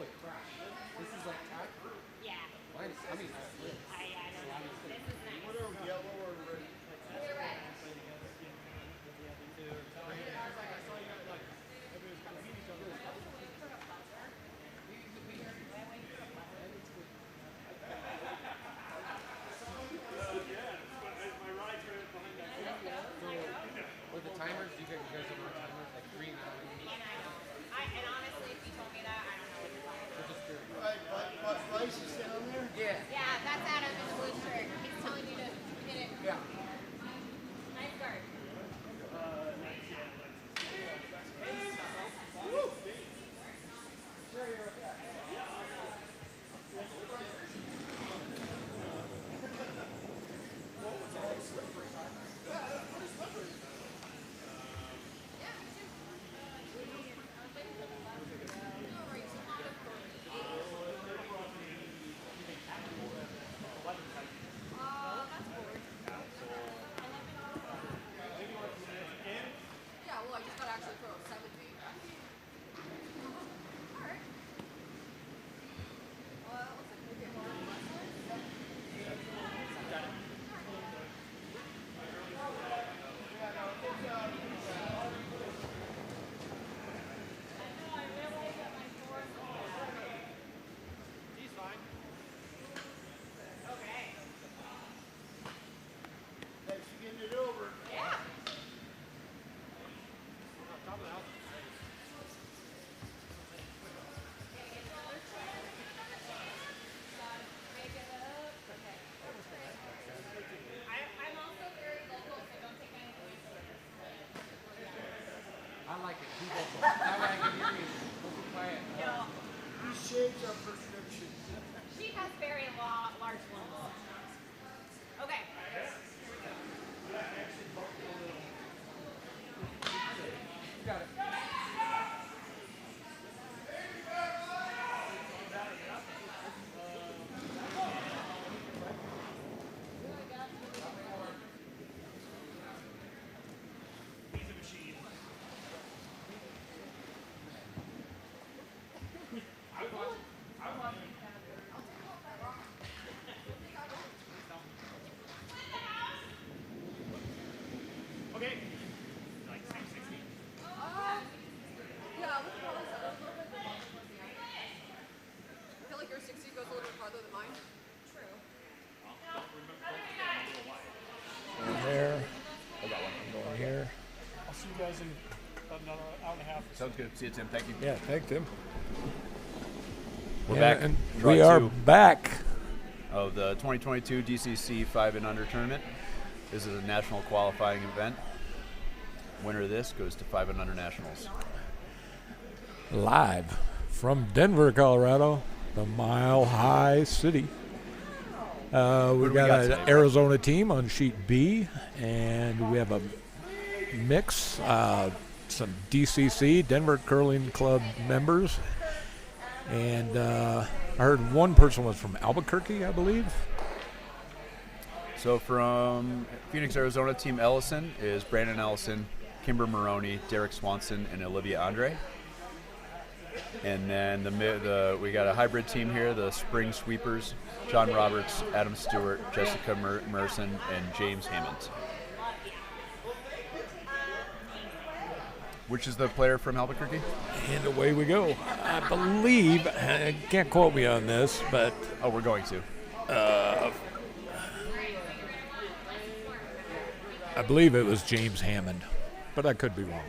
Holy crap. This is like time. Yeah. I mean, I know. This is nice. What are yellow or red? We're red. With the timers, do you guys have more timers? Like green, And I don't. And honestly, if you told me that, I don't know what to tell you. or just green? Right, but Bryce is down there? Yeah. Yeah, that's Adam in the blue shirt. He's telling you to hit it. Yeah. Nice guard. Yeah, well, I just got to actually throw a 70. Alright. Well, it looks like we'll get more He's fine. Okay. Thanks for getting it over. Yeah. Top of the house. I'm also very local, so don't take anything I like it. Too vocal. That way I can hear you. Don't be quiet. No, These shades are prescription. she has very large lungs. Okay. You got it. Sounds good. See you, Tim. Thank you. Yeah, thank Tim. We're Yeah, back. and Draw we are 2 back. of the 2022 DCC 5 and Under tournament. This is a national qualifying event. Winner of this goes to 5 and Under Nationals. Live from Denver, Colorado, the Mile High City. We do we got got today, an Brett? Arizona team on sheet B, and we have a mix, some DCC, Denver Curling Club members, and I heard one person was from Albuquerque, I believe. So from Phoenix, Arizona, Team Ellison is Brandon Ellison, Kimber Maroney, Derek Swanson, and Olivia Andre. And then we got a hybrid team here, the Spring Sweepers, John Roberts, Adam Stewart, Jessica Merson, and James Hammond. Which is the player from Albuquerque? And away we go. I believe, can't quote me on this, but Oh, we're going to. I believe it was James Hammond, but I could be wrong.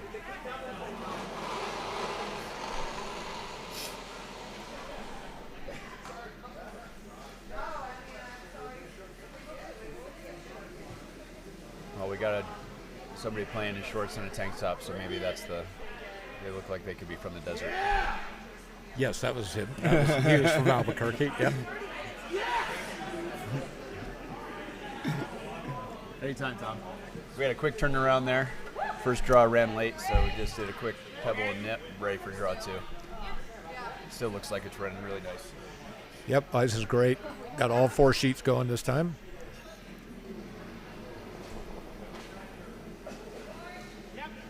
Well, we got somebody playing in shorts and a tank top, so maybe they look like they could be from the desert. Yes, that was him. He was from Albuquerque. Yep. Anytime, Tom. We had a quick turnaround there. First draw ran late, so we just did a quick pebble and nip, ready for draw 2. Still looks like it's running really nice. Yep, ice is great. Got all 4 sheets going this time.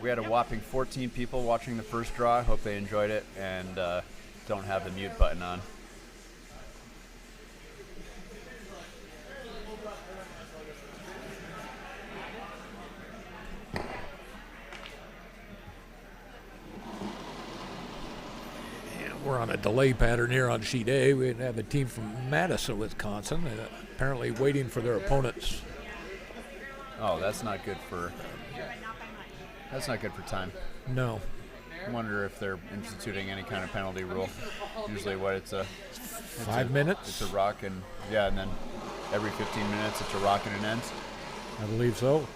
We had a whopping 14 people watching the first draw. I hope they enjoyed it and don't have the mute button on. We're on a delay pattern here on sheet A. We have a team from Madison, Wisconsin, apparently waiting for their opponents. Oh, that's not good for time. No. I wonder if they're instituting any kind of penalty rule. Usually it's 5 minutes? It's a rock and then every 15 minutes it's a rock and an end. I believe so.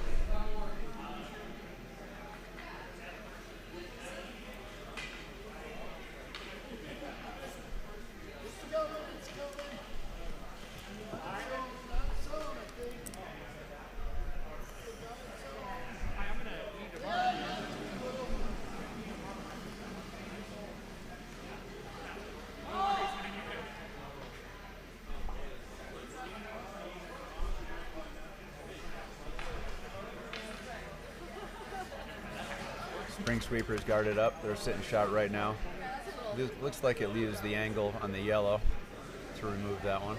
Spring Sweepers guarded up. They're sitting shot right now. This looks like it leaves the angle on the yellow to remove that one.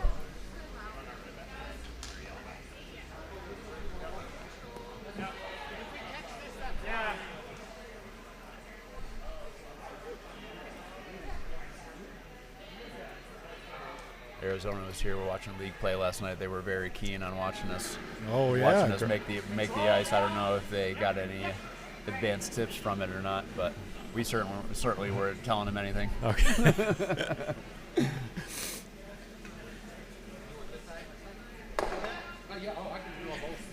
Arizona was here. We're watching league play last night. They were very keen on watching us. Oh, yeah. Watching us make the ice. I don't know if they got any advanced tips from it or not, but we certainly weren't telling them anything. Okay.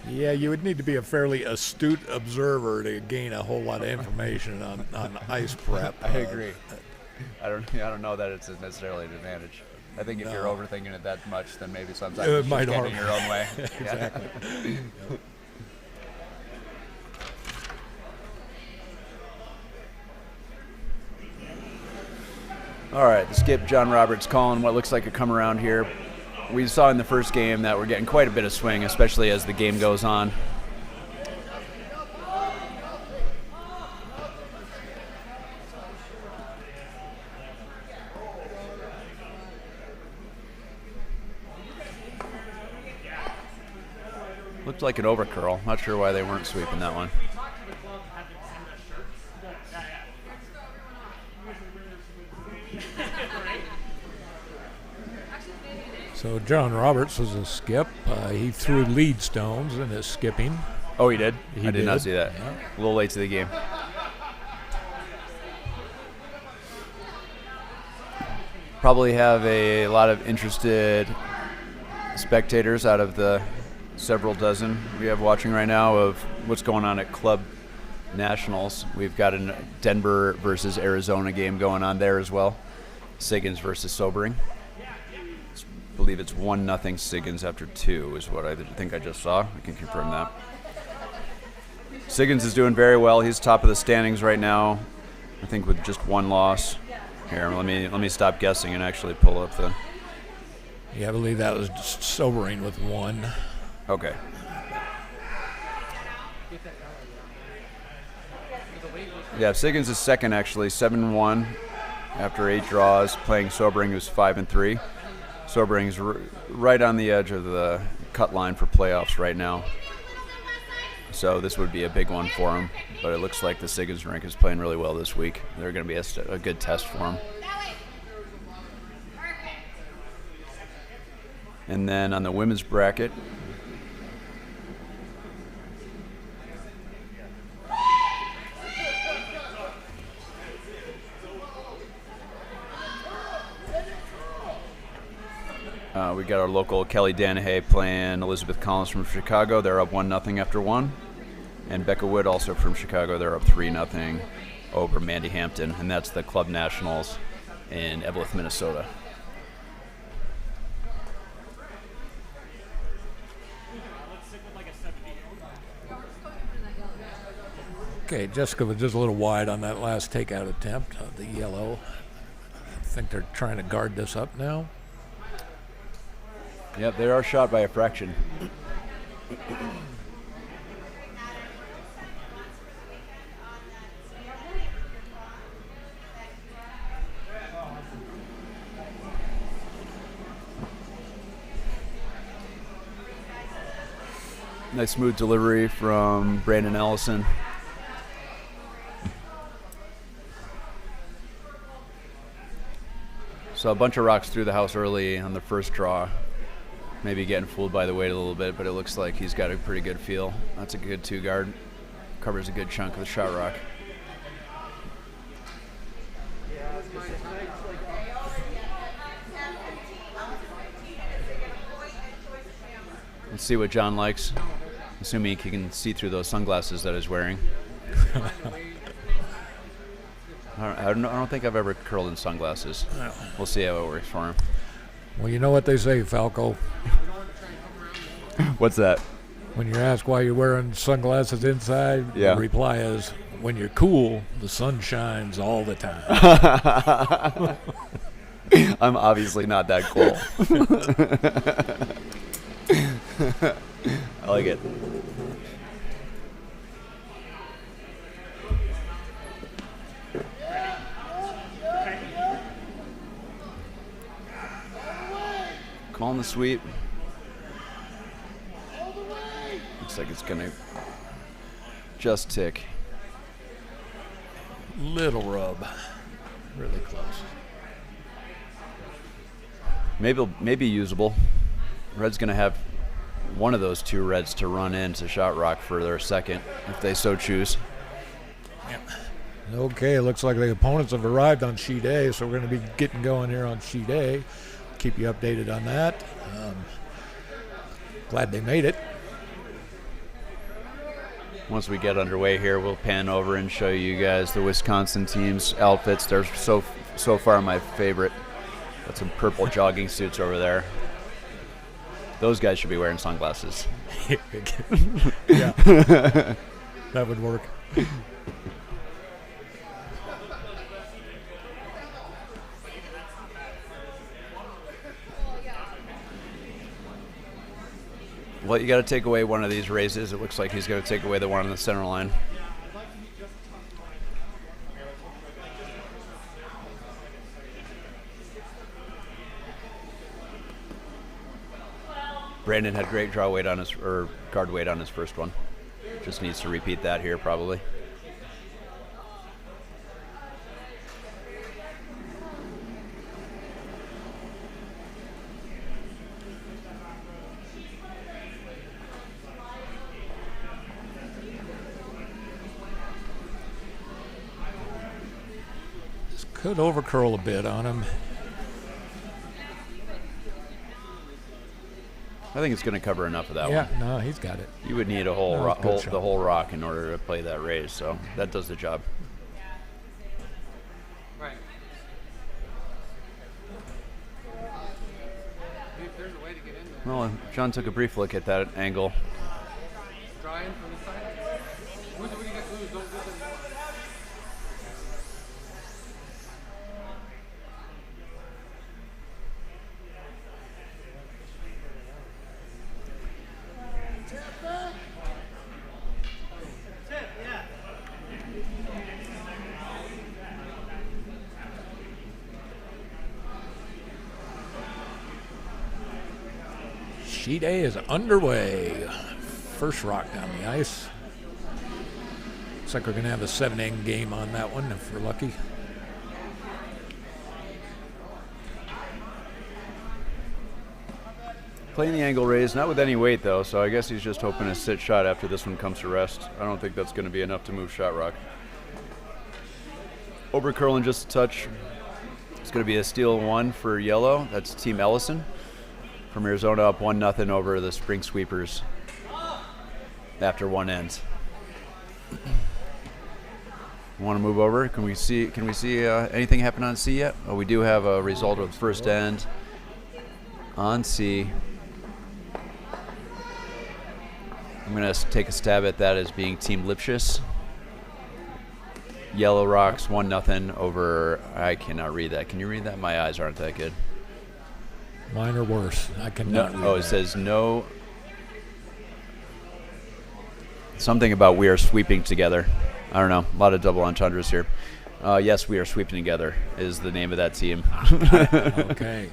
Yeah, you would need to be a fairly astute observer to gain a whole lot of information on ice prep. I agree. I don't know that it's necessarily an advantage. I think if you're No. overthinking it that much, then maybe sometimes It you should might get harm. in your own way. Exactly. All right, the skip John Roberts calling what looks like a come around here. We saw in the first game that we're getting quite a bit of swing, especially as the game goes on. Looked like an overcurl. Not sure why they weren't sweeping that one. So John Roberts was a skip. He threw lead stones in his skipping. Oh, he did? He I did not did. see that. Yeah. A little late to the game. probably have a lot of interested spectators out of the several dozen we have watching right now of what's going on at Club Nationals. We've got a Denver versus Arizona game going on there as well. Siggins versus Sobering. I believe it's 1-0 Siggins after 2 is what I think I just saw. I can confirm that. Siggins is doing very well. He's top of the standings right now, I think with just 1 loss. Here, let me stop guessing and actually pull up the... Yeah, I believe that was Sobering with 1. Okay. Yeah, Siggins is second actually, 7-1 after 8 draws, playing Sobering, who's 5-3. Sobering's right on the edge of the cut line for playoffs right now. So this would be a big one for him, but it looks like the Siggins rink is playing really well this week. They're going to be a good test for him. And then on the women's bracket, we got our local Kelly Danahay playing Elizabeth Collins from Chicago. They're up 1-0 after 1. And Becca Wood also from Chicago. They're up 3-0 over Mandy Hampton. And that's the Club Nationals in Evelyn, Minnesota. Okay, Jessica was just a little wide on that last takeout attempt of the yellow. I think they're trying to guard this up now. Yep, they are shot by a fraction. Nice smooth delivery from Brandon Ellison. So a bunch of rocks through the house early on the first draw. Maybe getting fooled by the weight a little bit, but it looks like he's got a pretty good feel. That's a good 2-guard. Covers a good chunk of the shot rock. Let's see what John likes, assuming he can see through those sunglasses that he's wearing. I don't think I've ever curled in sunglasses. We'll see how it works for him. Well, you know what they say, Falco. What's that? When you're asked why you're wearing sunglasses inside, Yeah. the reply is, when you're cool, the sun shines all the time. I'm obviously not that cool. I like it. Calling the sweep. Looks like it's gonna just tick. Little rub. Really close. Maybe usable. Red's gonna have one of those 2 reds to run into shot rock for their second, if they so choose. Okay, it looks like the opponents have arrived on sheet A, so we're going to be getting going here on sheet A. Keep you updated on that. Glad they made it. Once we get underway here, we'll pan over and show you guys the Wisconsin team's outfits. They're so far my favorite. Got some purple jogging suits over there. Those guys should be wearing sunglasses. Yeah, that would work. Well, you got to take away one of these raises. It looks like he's going to take away the one on the center line. Brandon had great draw weight on his, or guard weight on his first one. Just needs to repeat that here probably. Could overcurl a bit on him. I think it's going to cover enough of that Yeah, one. no, he's got it. You would need a whole, That was a good shot. the whole rock in order to play that raise, so that does the job. Right. If there's a way to get in there. Well, John took a brief look at that angle. Drying from the side. What do you guys lose? Don't do them more. Sheet A is underway. First rock down the ice. Looks like we're going to have a 7-end game on that one if we're lucky. Playing the angle raise, not with any weight though, so I guess he's just hoping to sit shot after this one comes to rest. I don't think that's going to be enough to move shot rock. Over curling just a touch. It's going to be a steal 1 for yellow. That's Team Ellison from Arizona, up 1-0 over the Spring Sweepers after one end. Want to move over? Can we see anything happen on C yet? Oh, we do have a result of first end on C. I'm going to take a stab at that as being Team Lipschitz. Yellow Rocks 1-0 over. I cannot read that. Can you read that? My eyes aren't that good. Mine are worse. I cannot read Oh, it that. says no. Something about we are sweeping together. I don't know. A lot of double entendres here. Yes, we are sweeping together is the name of that team. Okay.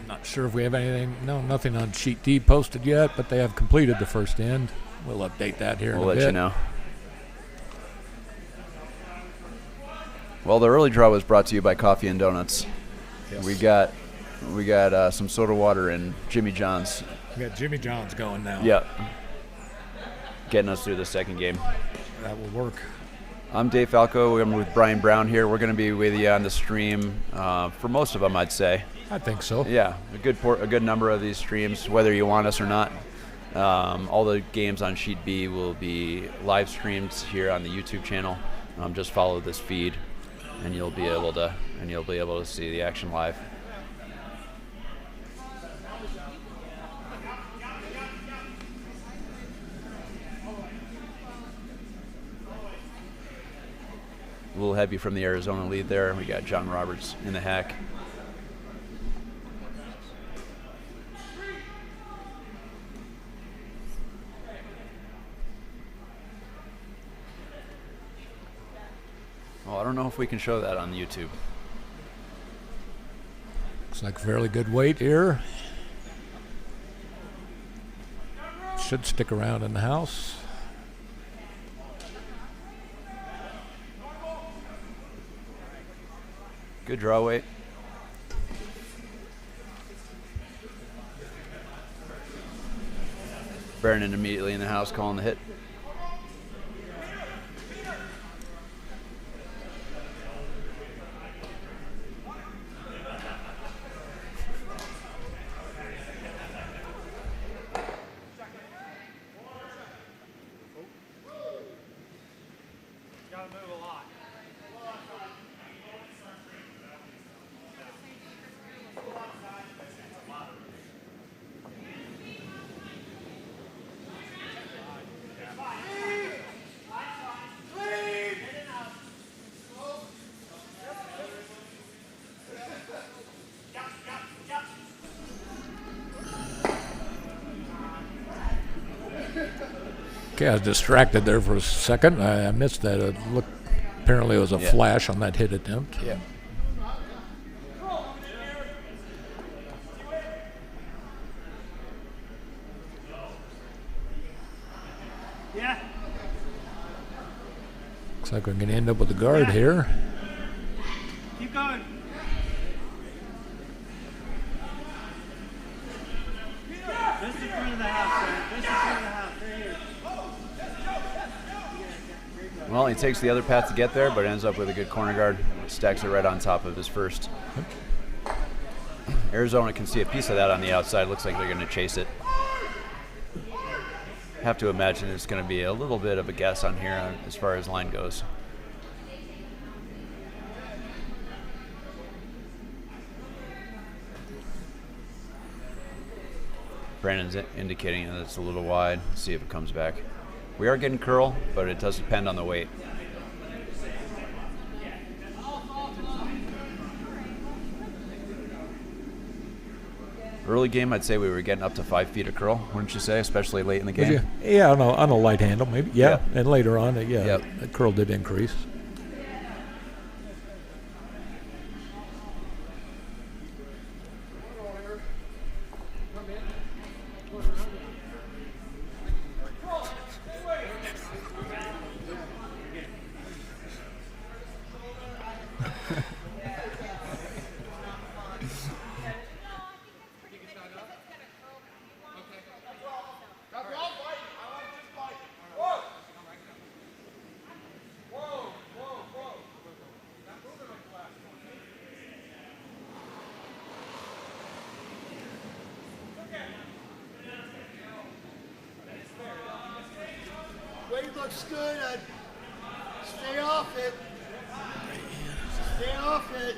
Not sure if we have anything. No, nothing on sheet D posted yet, but they have completed the first end. We'll update that here We'll in a let bit. you know. Well, the early draw was brought to you by Coffee and Donuts. Yes. We got some soda water and Jimmy John's. We got Jimmy John's going now. Yep. Getting us through the second game. That will work. I'm Dave Falco. I'm with Brian Brown here. We're going to be with you on the stream for most of them, I'd say. I think so. Yeah, a good number of these streams, whether you want us or not. All the games on Sheet B will be live streamed here on the YouTube channel. Just follow this feed, and you'll be able to see the action live. A little heavy from the Arizona lead there. We got John Roberts in the hack. Well, I don't know if we can show that on YouTube. Looks like fairly good weight here. Should stick around in the house. Good draw weight. Brennan immediately in the house calling the hit. Gotta move a lot. Okay, I was distracted there for a second. I missed that. It looked, apparently it was a Yeah. flash on that hit attempt. Yeah. Yeah. Looks like we're going to end up with a guard here. Keep going. Just in front of the house, sir. Just in front of the house, right here. Well, he takes the other path to get there, but ends up with a good corner guard. Stacks it right on top of his first. Arizona can see a piece of that on the outside. Looks like they're going to chase it. Have to imagine it's going to be a little bit of a guess on here as far as line goes. Brandon's indicating that it's a little wide. Let's see if it comes back. We are getting curl, but it does depend on the weight. Early game, I'd say we were getting up to 5 feet of curl, wouldn't you say, especially late in the game? Yeah, on a light handle, maybe. Yeah, Yeah. and later on, Yep. the curl did increase. Weight looks good. Stay off it. Stay off it.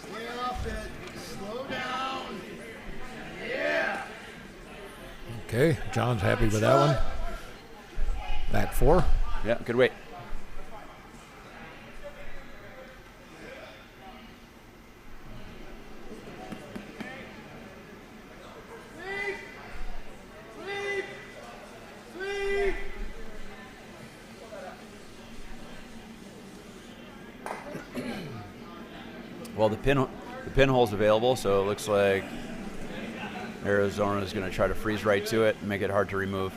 Stay off it. Slow down. Yeah. Okay, John's happy with that one. Back 4. Yeah, good weight. Well, the pinhole's available, so it looks like Arizona is going to try to freeze right to it and make it hard to remove.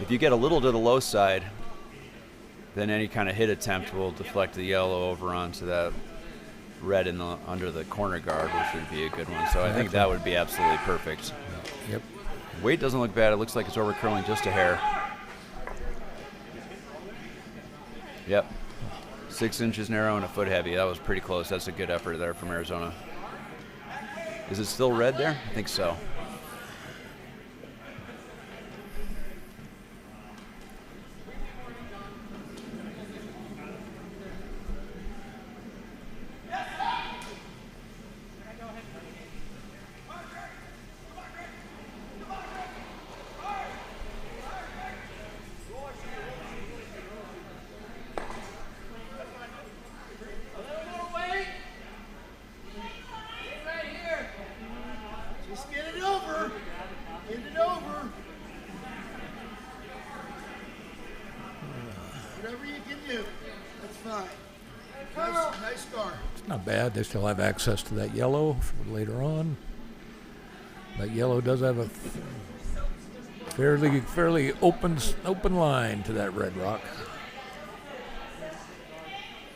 If you get a little to the low side, then any kind of hit attempt will deflect the yellow over onto that red under the corner guard, which would be a good one. So I think that would be absolutely perfect. Yep. Weight doesn't look bad. It looks like it's over curling just a hair. Yep. 6 inches narrow and a foot heavy. That was pretty close. That's a good effort there from Arizona. Is it still red there? I think so. Just get it over. Get it over. Whatever you can do. That's fine. Nice guard. Not bad. They still have access to that yellow for later on. That yellow does have a fairly open line to that red rock.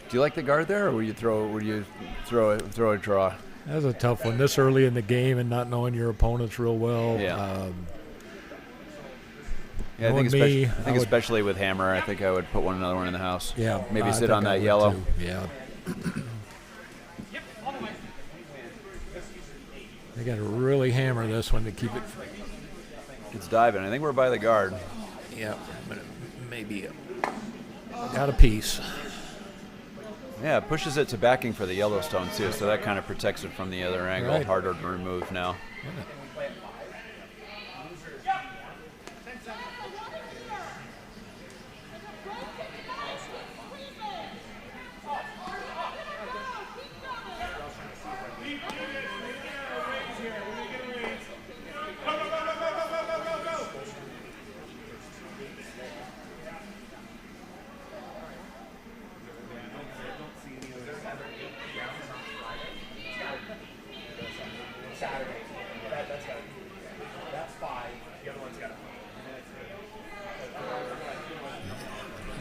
Do you like the guard there, or would you throw a draw? That was a tough one this early in the game and not knowing your opponents real well. Yeah. Yeah, I knowing think, me, especially, I would- especially with hammer, I think I would put another one in the house. Yeah. Maybe I sit think on I that would yellow. too. Yeah. They got to really hammer this one to keep it. It's diving. I think we're by the guard. Yeah. But maybe got a piece. Yeah, it pushes it to backing for the Yellowstone too, so that kind of protects it from the other angle. Right. Harder to remove now.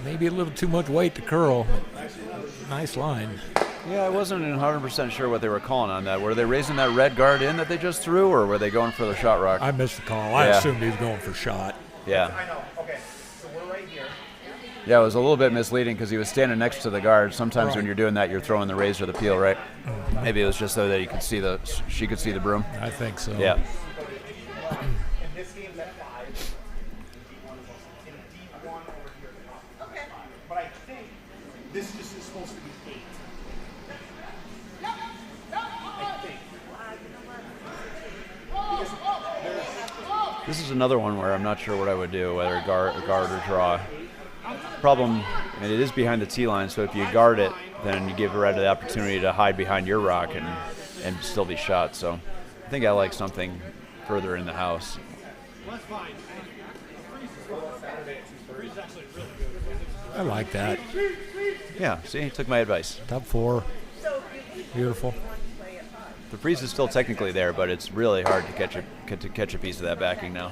Maybe a little too much weight to curl. Nice line. Yeah, I wasn't 100% sure what they were calling on that. Were they raising that red guard in that they just threw, or were they going for the shot rock? I missed the call. I Yeah. assumed he was going for shot. Yeah. I know. Okay. So we're right here. Yeah, it was a little bit misleading because he was standing next to the guard. Sometimes when you're doing that, you're throwing the razor or the peel, right? Maybe it was just so that she could see the broom. I think so. Yeah. And this game's at 5. D1 is also in D1 over here. Okay. But I think this just is supposed to be 8. I think. This is another one where I'm not sure what I would do, whether guard or draw. Problem, and it is behind the tee line, so if you guard it, then you give Red the opportunity to hide behind your rock and still be shot. So I think I like something further in the house. I like that. Yeah, see, he took my advice. Top 4. Beautiful. The freeze is still technically there, but it's really hard to catch a piece of that backing now.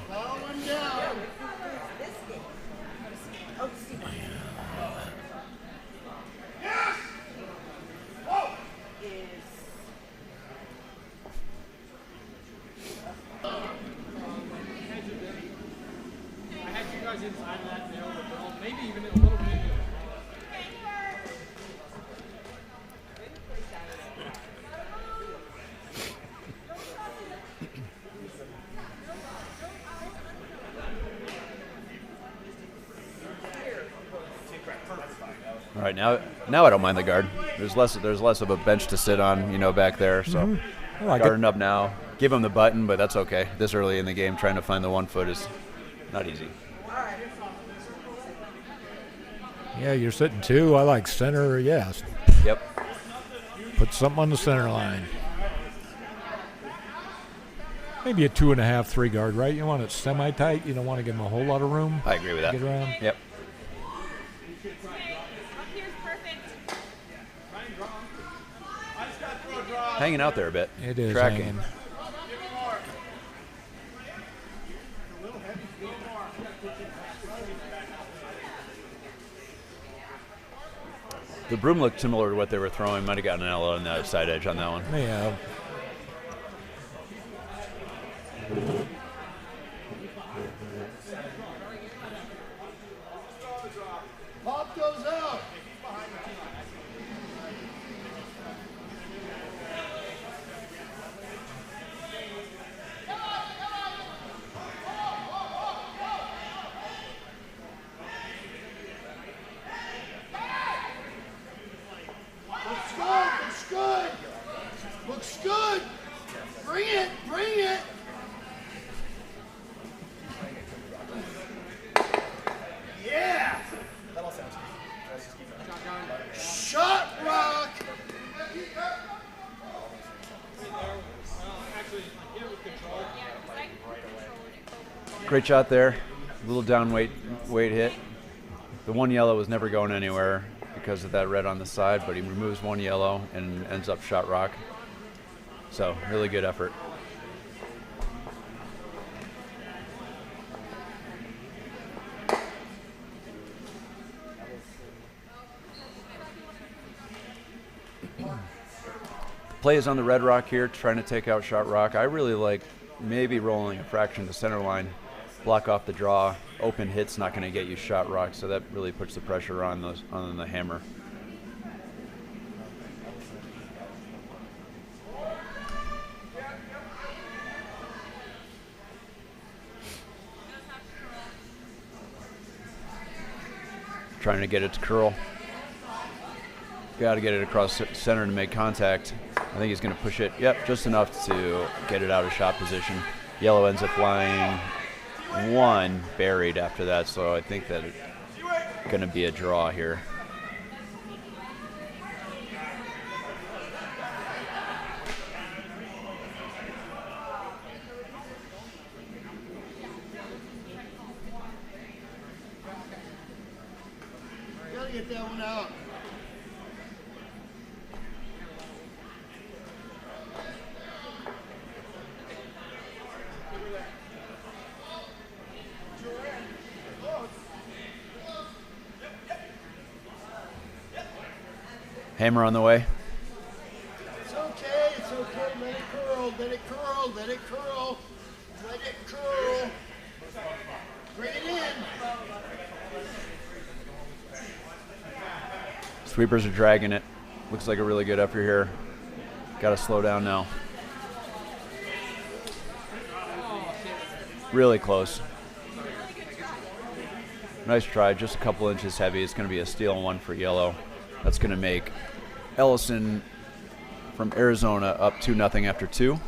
I had you guys inside of that middle of the ball, maybe even a little bit. All right, now I don't mind the guard. There's less of a bench to sit on, back there. So I like guarding it. up now. Give him the button, but that's okay. This early in the game, trying to find the 1 foot is not easy. Yeah, you're sitting 2. I like center, yes. Yep. Put something on the center line. Maybe a 2.5, 3 guard, right? You want it semi-tight. You don't want to give him a whole lot of room. I agree with that. Get around. Yep. Okay, up here's perfect. Hanging out there a bit. It is Tracking. hanging. The broom looked similar to what they were throwing. Might have gotten an elo on the side edge on that one. Yeah. Pop goes out. Looks good. Looks good. Looks good. Bring it. Bring it. Yeah. That all sounds good. Shot rock. Great shot there. A little down weight hit. The 1 yellow was never going anywhere because of that red on the side, but he removes 1 yellow and ends up shot rock. So really good effort. Play is on the red rock here, trying to take out shot rock. I really like maybe rolling a fraction to center line, block off the draw. Open hit's not going to get you shot rock, so that really puts the pressure on the hammer. Trying to get it to curl. Got to get it across center to make contact. I think he's going to push it, yep, just enough to get it out of shot position. Yellow ends up flying 1 buried after that, so I think that it's going to be a draw here. Gotta get that one out. Hammer on the way. It's okay. It's okay. Let it curl. Let it curl. Let it curl. Let it curl. Bring it in. Sweepers are dragging it. Looks like a really good effort here. Got to slow down now. Really close. Nice try, just a couple inches heavy. It's going to be a steal and one for yellow. That's going to make Ellison from Arizona up 2-0 after 2.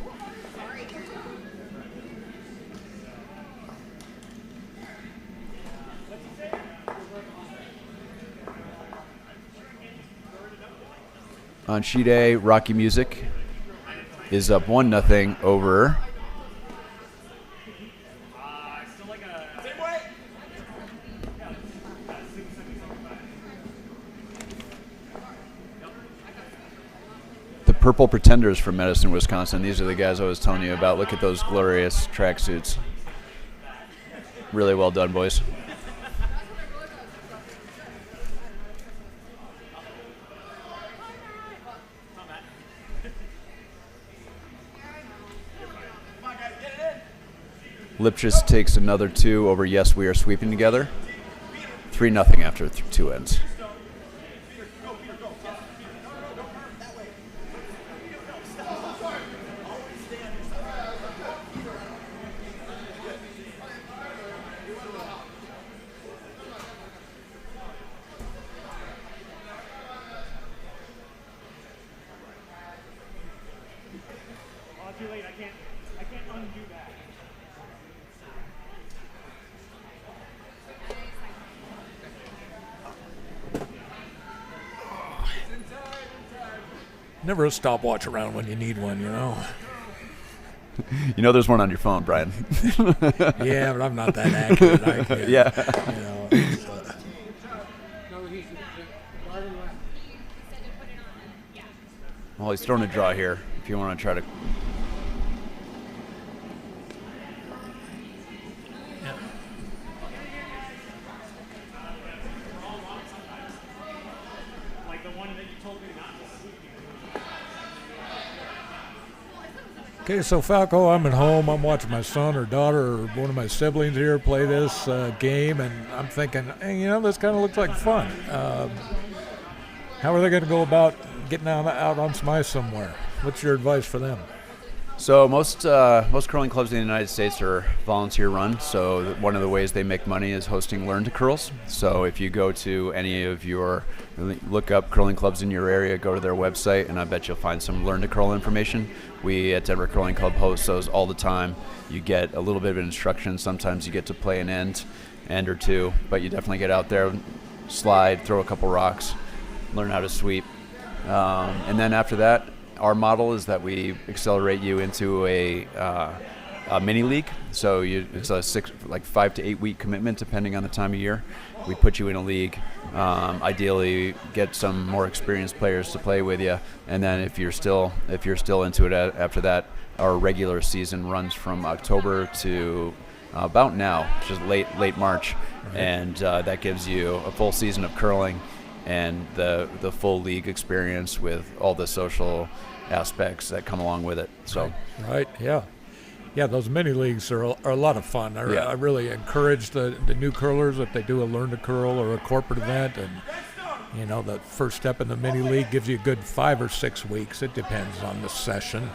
On sheet A, Rocky Music is up 1-0 over the Purple Pretenders from Madison, Wisconsin. These are the guys I was telling you about. Look at those glorious tracksuits. Really well done, boys. Lipchus takes another 2 over Yes, We Are Sweeping Together. 3-0 after 2 ends. Too late. I can't undo that. Never a stopwatch around when you need one, you know. You know there's one on your phone, Brian. Yeah, but I'm not that accurate. I can't, Yeah. You know, it's, No, he's guard and left. Well, he's throwing a draw here if you want to try to. Like the one that you told me not to sleep. Okay, so Falco, I'm at home. I'm watching my son or daughter or one of my siblings here play this game, and I'm thinking, hey, you know, this kind of looks like fun. How are they going to go about getting out on some ice somewhere? What's your advice for them? So most curling clubs in the United States are volunteer run. So one of the ways they make money is hosting Learn to Curls. So if you go to any of your, look up curling clubs in your area, go to their website, and I bet you'll find some Learn to Curl information. We at Denver Curling Club host those all the time. You get a little bit of instruction. Sometimes you get to play an end or two, but you definitely get out there, slide, throw a couple rocks, learn how to sweep. And then after that, our model is that we accelerate you into a mini league. So it's a 5 to 8 week commitment depending on the time of year. We put you in a league. Ideally, get some more experienced players to play with you, and then if you're still into it after that, our regular season runs from October to about now, just late March, and that gives you a full season of curling and the full league experience with all the social aspects that come along with it. So Right, yeah. Yeah, those mini leagues are a lot of fun. I really encourage the new curlers if they do a Learn to Curl or a corporate event, and you know, the first step in the mini league gives you a good 5 or 6 weeks. It depends on the session.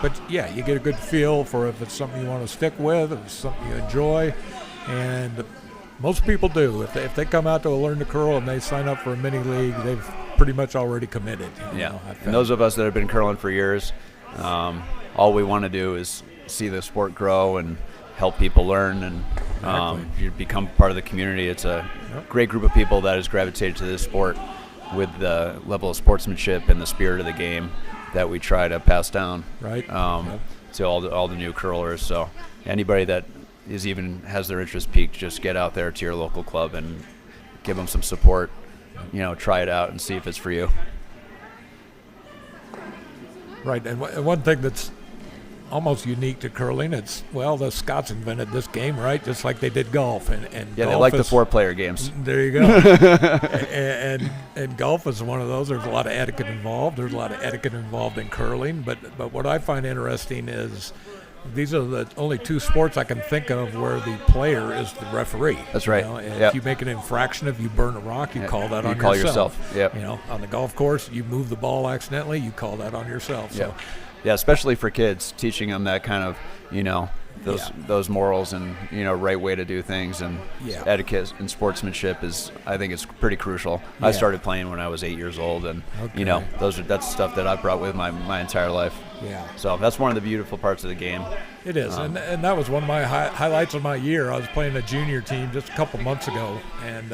But yeah, you get a good feel for if it's something you want to stick with, if it's something you enjoy, and most people do. If they come out to a Learn to Curl and they sign up for a mini league, they've pretty much already committed. You know, and those of us that have been curling for years, all we want to do is see the sport grow and help people learn, and you become part of the community. It's a great group of people that has gravitated to this sport with the level of sportsmanship and the spirit of the game that we try to pass down to all the new curlers. So anybody that has their interest piqued, just get out there to your local club and give them some support. You know, try it out and see if it's for you. Right, and one thing that's almost unique to curling, the Scots invented this game, right? Just like they did golf, and yeah, golf they like the 4-player games. There you go. and golf is one of those. There's a lot of etiquette involved. There's a lot of etiquette involved in curling, but what I find interesting is these are the only two sports I can think of where the player is the referee. That's right. And Yep. If you make an infraction, if you burn a rock, you call that You on call yourself. yourself. Yep. You know, on the golf course, you move the ball accidentally, you call that on yourself. Yeah. So, Yeah, especially for kids, teaching them that kind of, those morals and, right way to do things and Yeah. etiquette and sportsmanship I think it's pretty crucial. I Yeah. started playing when I was 8 years old, and, Okay. that's stuff that I've brought with my entire life. yeah. So that's one of the beautiful parts of the game. It is, and that was one of my highlights of my year. I was playing a junior team just a couple months ago, and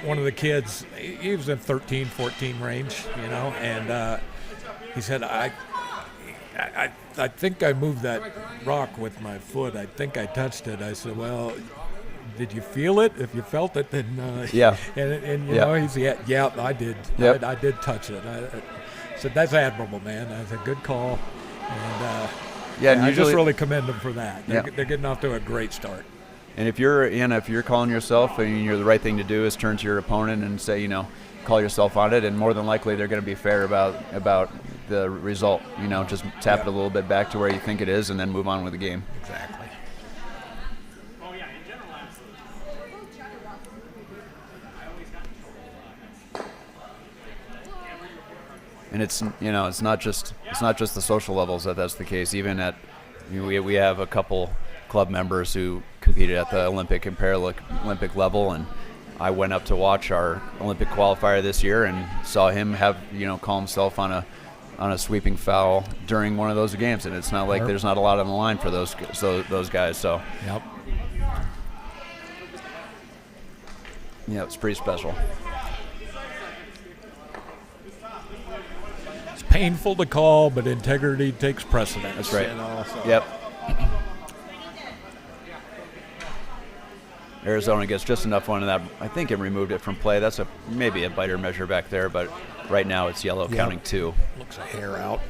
one of the kids, he was in 13, 14 range, and he said, I think I moved that rock with my foot. I think I touched it. I said, well, did you feel it? If you felt it, then Yeah. And Yeah. he said, yeah, I did. Yep. I did touch it. I said, that's admirable, man. That's a good call. And Yeah, and I usually, just really commend them for that. Yeah. They're getting off to a great start. and if you're calling yourself, and the right thing to do is turn to your opponent and say, call yourself on it, and more than likely they're going to be fair about the result. Just tap it a little bit back to where you think it is, and then move on with the game. Exactly. Oh yeah, in general, absolutely. And it's not just the social levels that's the case. Even at we have a couple club members who competed at the Olympic and Paralympic level, and I went up to watch our Olympic qualifier this year and saw him call himself on a sweeping foul during one of those games, and it's not like there's not a lot on the line for those guys. So Yep. yeah, it's pretty special. It's painful to call, but integrity takes precedence. That's right. So. Yep. Arizona gets just enough one of that. I think it removed it from play. That's maybe a biter measure back there, but right now it's yellow, Yep. counting 2. Looks a hair out.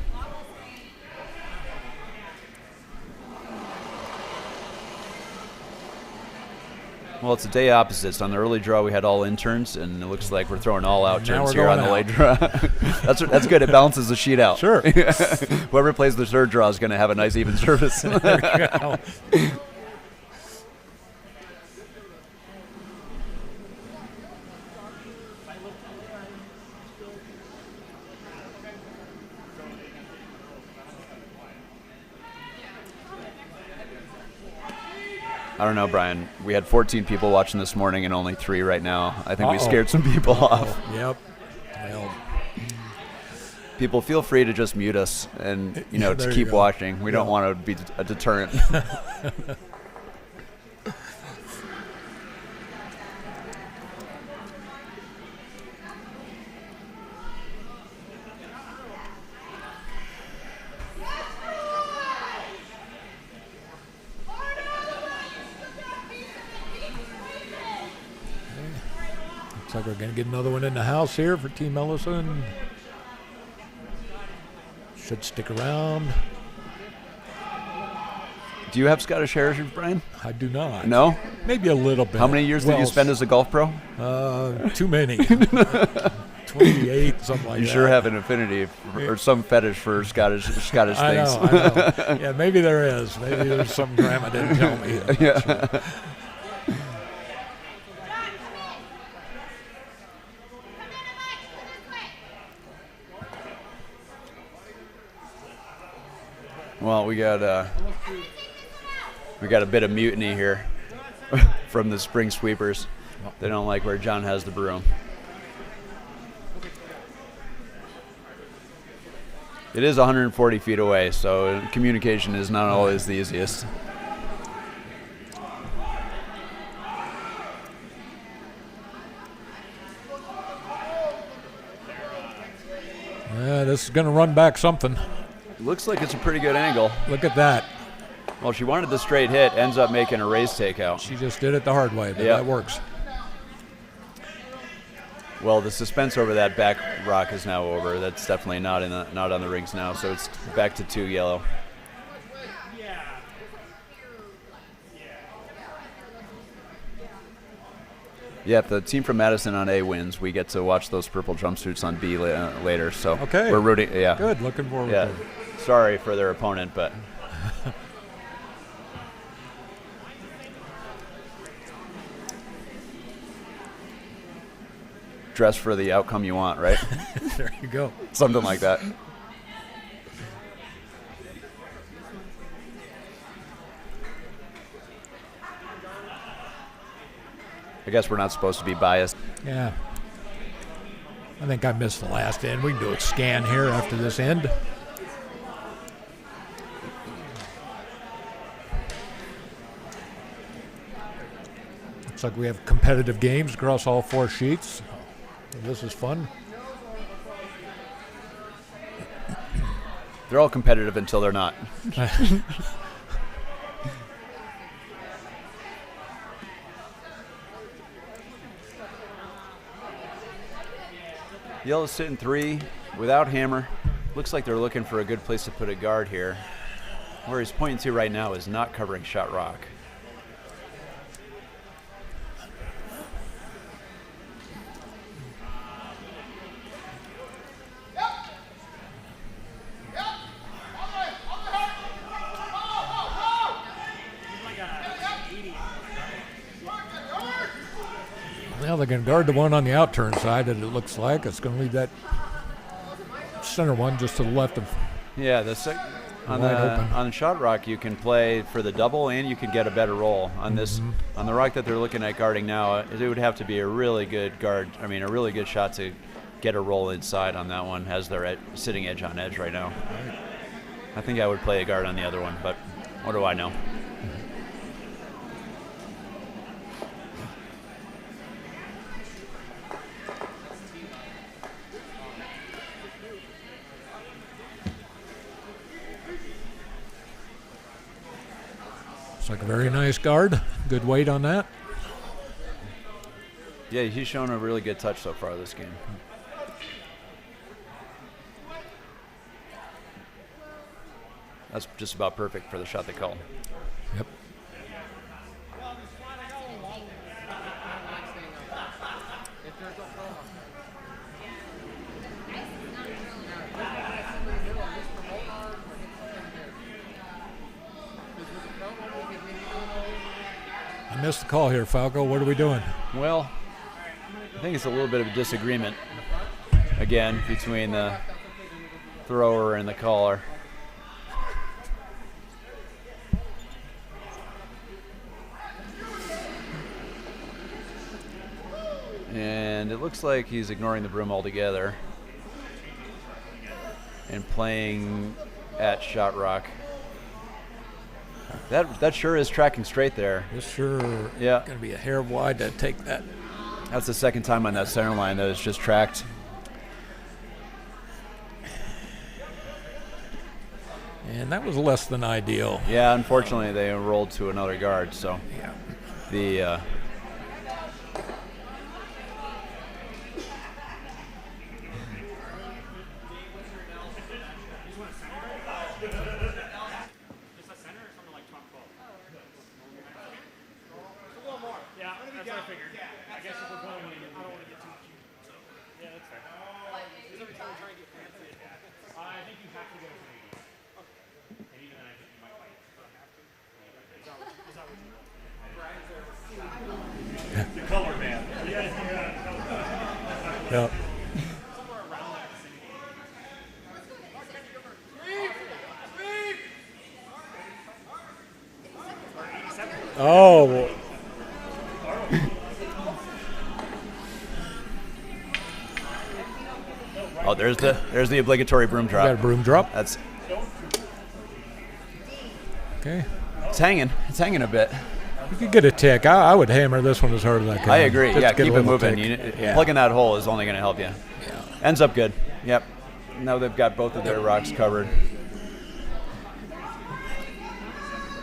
Well, it's a day opposites. On the early draw, we had all interns, and it looks like we're throwing all out Now turns we're here on going the late out. draw. that's good. It balances the sheet out. Sure. Whoever plays the third draw is going to have a nice even service. There you go. I don't know, Brian. We had 14 people watching this morning and only 3 right now. I think we Uh-oh. scared some people off. Yep. Well, People, feel free to just mute us and to There you keep go. watching. We don't want to be a deterrent. looks like we're going to get another one in the house here for Team Ellison. Should stick around. Do you have Scottish heritage, Brian? I do not. No? Maybe a little bit. How many years did you spend as a golf pro? Too many. 28, something like You that. sure have an affinity or some fetish for Scottish I things. know, I know. Yeah, maybe there is. Maybe there's some grandma didn't tell me. Yeah. Well, we got a bit of mutiny here from the spring sweepers. They don't like where John has the broom. It is 140 feet away, so communication is not always the easiest. This is going to run back something. Looks like it's a pretty good angle. Look at that. Well, she wanted the straight hit, ends up making a raise takeout. She just did it the hard way, but Yeah. that works. Well, the suspense over that back rock is now over. That's definitely not on the rings now, so it's back to 2 yellow. Yeah, if the team from Madison on A wins, we get to watch those purple jumpsuits on B later. So Okay. we're rooting. Yeah, Good. Looking forward yeah. to it. sorry for their opponent, but dress for the outcome you want, right? There you go. Something like that. I guess we're not supposed to be biased. Yeah. I think I missed the last end. We can do a scan here after this end. Looks like we have competitive games across all 4 sheets. So this is fun. They're all competitive until they're not. Yellow's sitting 3 without hammer. Looks like they're looking for a good place to put a guard here. Where he's pointing to right now is not covering shot rock. Well, they're going to guard the one on the outturn side, and it looks like it's going to leave that center one just to the left of. Yeah, on Wide open. on shot rock you can play for the double and you can get a better roll. On this on the rock that they're looking at guarding now, it would have to be a really good guard. I mean, a really good shot to get a roll inside on that one as they're sitting edge on edge right now. I think I would play a guard on the other one, but what do I know? It's like a very nice guard. Good weight on that. Yeah, he's shown a really good touch so far this game. That's just about perfect for the shot they called. Yep. I missed the call here, Falco. What are we doing? Well, I think it's a little bit of a disagreement, again, between the thrower and the caller. And it looks like he's ignoring the broom altogether and playing at shot rock. That sure is tracking straight there. This sure Yeah. going to be a hair wide to take that. That's the second time on that center line that it's just tracked. And that was less than ideal. Yeah, unfortunately they rolled to another guard, so Yeah. the Color man. Yeah. Oh. oh, there's the obligatory broom drop. Got a broom drop. That's Okay. it's hanging a bit. You could get a tick. I would hammer this one as hard as I can. I agree. Just Yeah, to get a keep it little moving. tick. Yeah. Plugging that hole is only going to help you. Ends up good. Yep. Now they've got both of their rocks covered.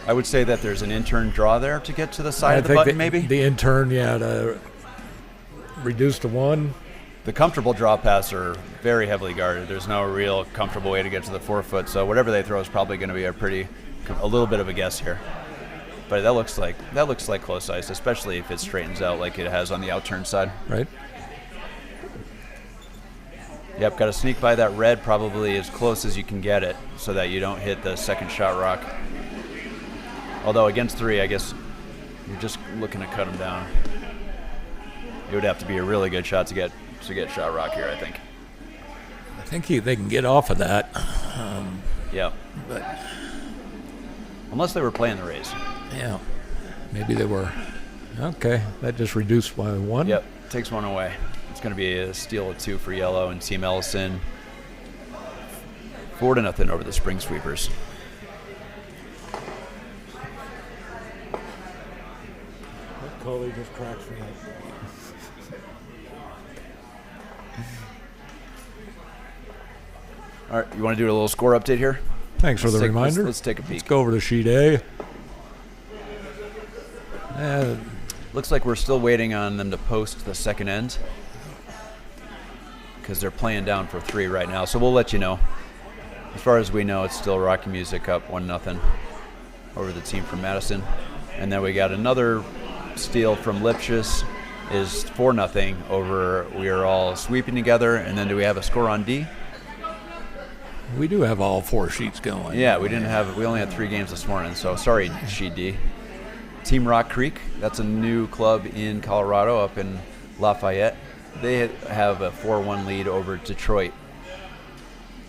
I would say that there's an intern draw there to get to the side of the button, maybe. The intern, yeah, to reduce to one. The comfortable draw paths are very heavily guarded. There's no real comfortable way to get to the 4 foot, so whatever they throw is probably going to be a little bit of a guess here. But that looks like close ice, especially if it straightens out like it has on the outturn side. Right. Yep, got to sneak by that red probably as close as you can get it so that you don't hit the second shot rock. Although against 3, I guess you're just looking to cut them down. It would have to be a really good shot to get shot rock here, I think. I think they can get off of that. Yeah. But unless they were playing the Rays. yeah, maybe they were. Okay, that just reduced by 1. Yep, takes 1 away. It's going to be a steal of 2 for yellow, and Team Ellison 4-0 over the Spring Sweepers. Coley just cracks me up. All right, you want to do a little score update here? Thanks for the reminder. Let's take a peek. Let's go over to sheet A. Looks like we're still waiting on them to post the second end because they're playing down for 3 right now. So we'll let you know. As far as we know, it's still Rocky Music up 1-0 over the team from Madison. And then we got another steal from Lipschitz is 4-0 over We Are All Sweeping Together. And then do we have a score on D? We do have all 4 sheets going. Yeah, we only had 3 games this morning, so sorry, Sheet D. Team Rock Creek, that's a new club in Colorado up in Lafayette. They have a 4-1 lead over Detroit.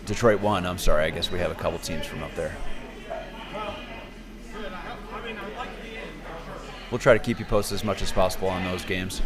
Detroit won, I'm sorry. I guess we have a couple teams from up there. We'll try to keep you posted as much as possible on those games.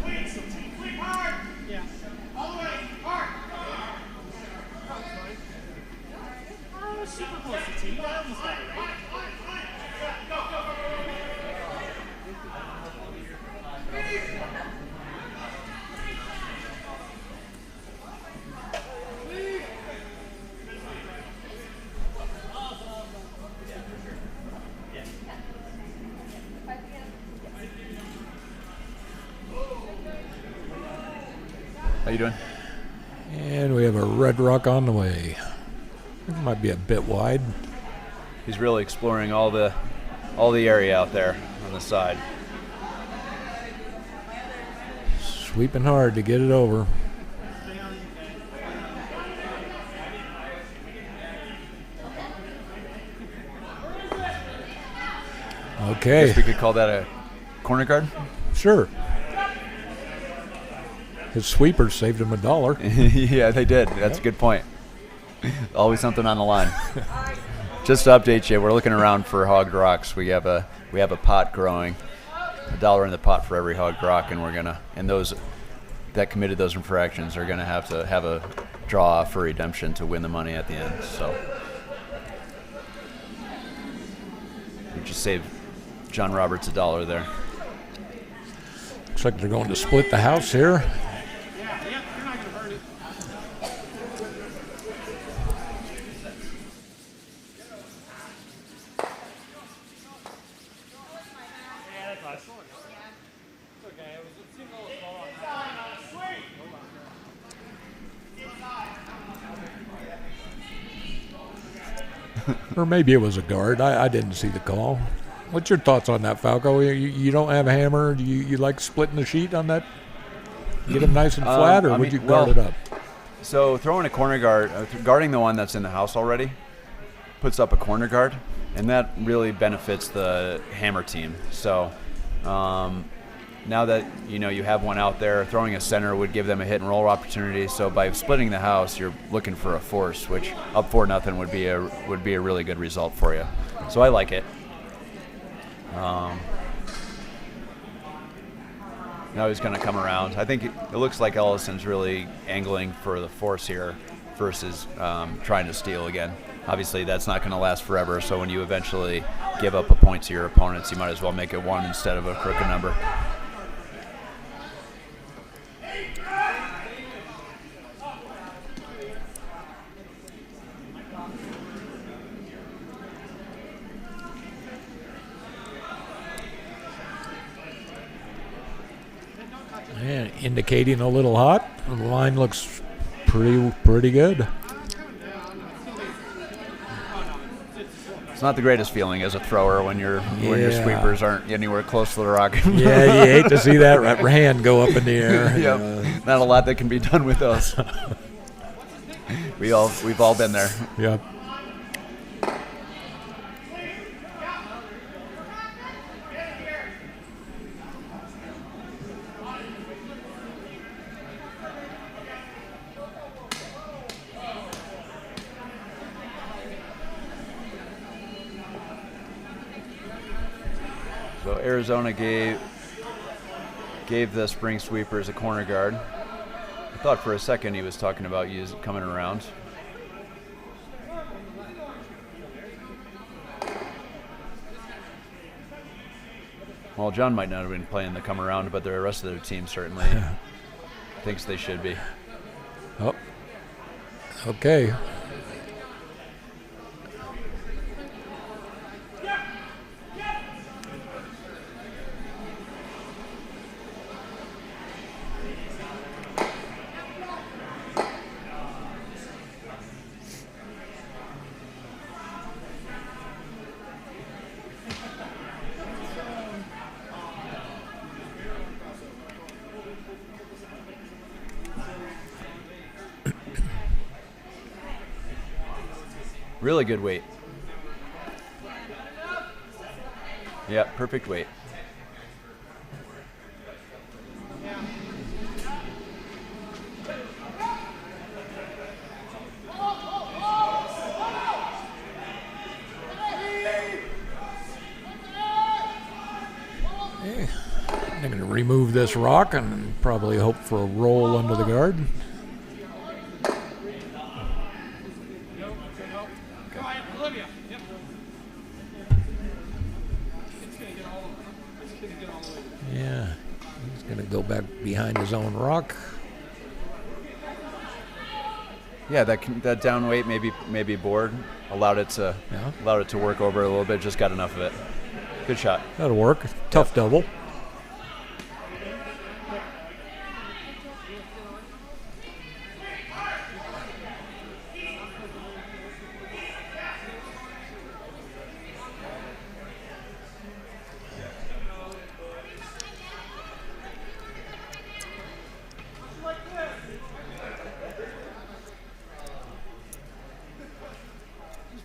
How you doing? And we have a Red Rock on the way. It might be a bit wide. He's really exploring all the area out there on the side. Sweeping hard to get it over. Okay. Guess we could call that a corner guard? Sure. His sweepers saved him $1. Yeah, they did. That's a good point. Always something on the line. Just to update you, we're looking around for hogged rocks. We have a pot growing, $1 in the pot for every hogged rock, and those that committed those infractions are gonna have to have a draw for redemption to win the money at the end. So we just saved John Roberts $1 there. Looks like they're going to split the house here. Or maybe it was a guard. I didn't see the call. What's your thoughts on that, Falco? You don't have a hammer? Do you like splitting the sheet on that? Get them nice and flat, or would you guard it up? So throwing a corner guard, guarding the one that's in the house already, puts up a corner guard, and that really benefits the hammer team. So now that you have one out there, throwing a center would give them a hit and roll opportunity. So by splitting the house, you're looking for a force, which up 4-0 would be a really good result for you. So I like it. Now he's going to come around. I think it looks like Ellison's really angling for the force here versus trying to steal again. Obviously, that's not going to last forever, so when you eventually give up a point to your opponents, you might as well make it 1 instead of a crooked number. And indicating a little hot. The line looks pretty good. It's not the greatest feeling as a thrower when your sweepers aren't anywhere close to the rock. Yeah, you hate to see that hand go up in the air. Yep. Not a lot that can be done with those. We've all been there. Yep. So Arizona gave the spring sweepers a corner guard. I thought for a second he was talking about coming around. Well, John might not have been playing the come around, but the rest of their team certainly thinks they should be. Oh. Okay. Really good weight. Yeah, perfect weight. They're going to remove this rock and probably hope for a roll under the guard. Olivia. Yep. It's gonna get all the way. Yeah, he's going to go back behind his own rock. Yeah, that down weight maybe board allowed it to work over a little bit. Just got enough of it. Good shot. That'll work. Tough double.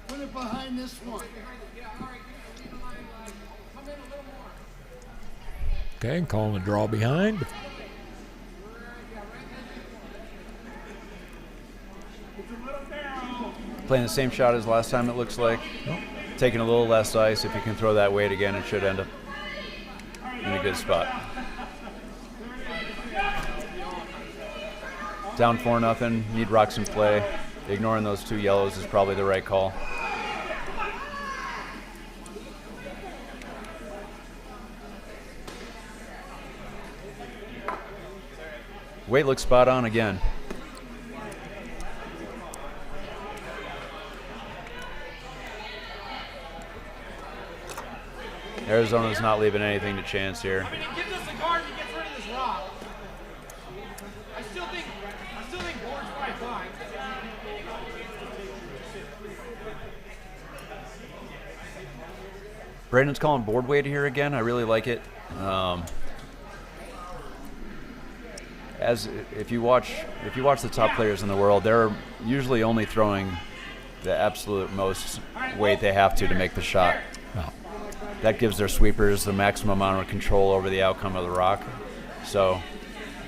Put it behind this one. Okay, calling a draw behind. Playing the same shot as last time, it looks like. Taking a little less ice. If you can throw that weight again, it should end up in a good spot. Down 4-0. Need rocks in play. Ignoring those two yellows is probably the right call. Weight looks spot on again. Arizona's not leaving anything to chance here. I mean, he gives us a guard and he gets rid of this rock. I still think board's probably fine. Brandon's calling board weight here again. I really like it. As if you watch the top players in the world, they're usually only throwing the absolute most weight they have to make the shot. That gives their sweepers the maximum amount of control over the outcome of the rock. So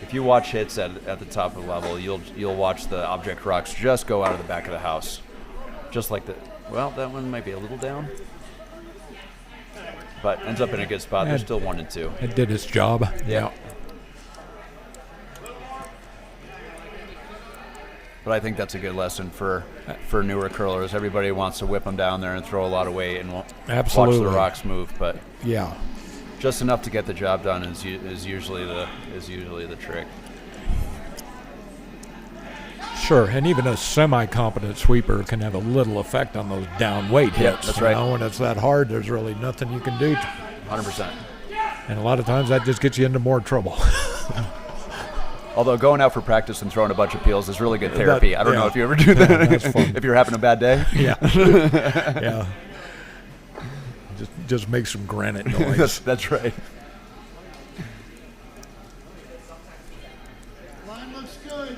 if you watch hits at the top of the level, you'll watch the object rocks just go out of the back of the house. Just like that one might be a little down, but ends up in a good spot. They're still 1 and 2. It did its job. Yeah. But I think that's a good lesson for newer curlers. Everybody wants to whip them down there and throw a lot of weight and watch the rocks move. But yeah, just enough to get the job done is usually the trick. Sure, and even a semi-competent sweeper can have a little effect on those down weight hits. Yeah, that's right. When it's that hard, there's really nothing you can do. 100%. And a lot of times that just gets you into more trouble. Although going out for practice and throwing a bunch of peels is really good therapy. I don't know if you ever do that. Yeah, that's fun. If you're having a bad day. Yeah. Yeah. Just make some granite noise. That's right. Line looks good.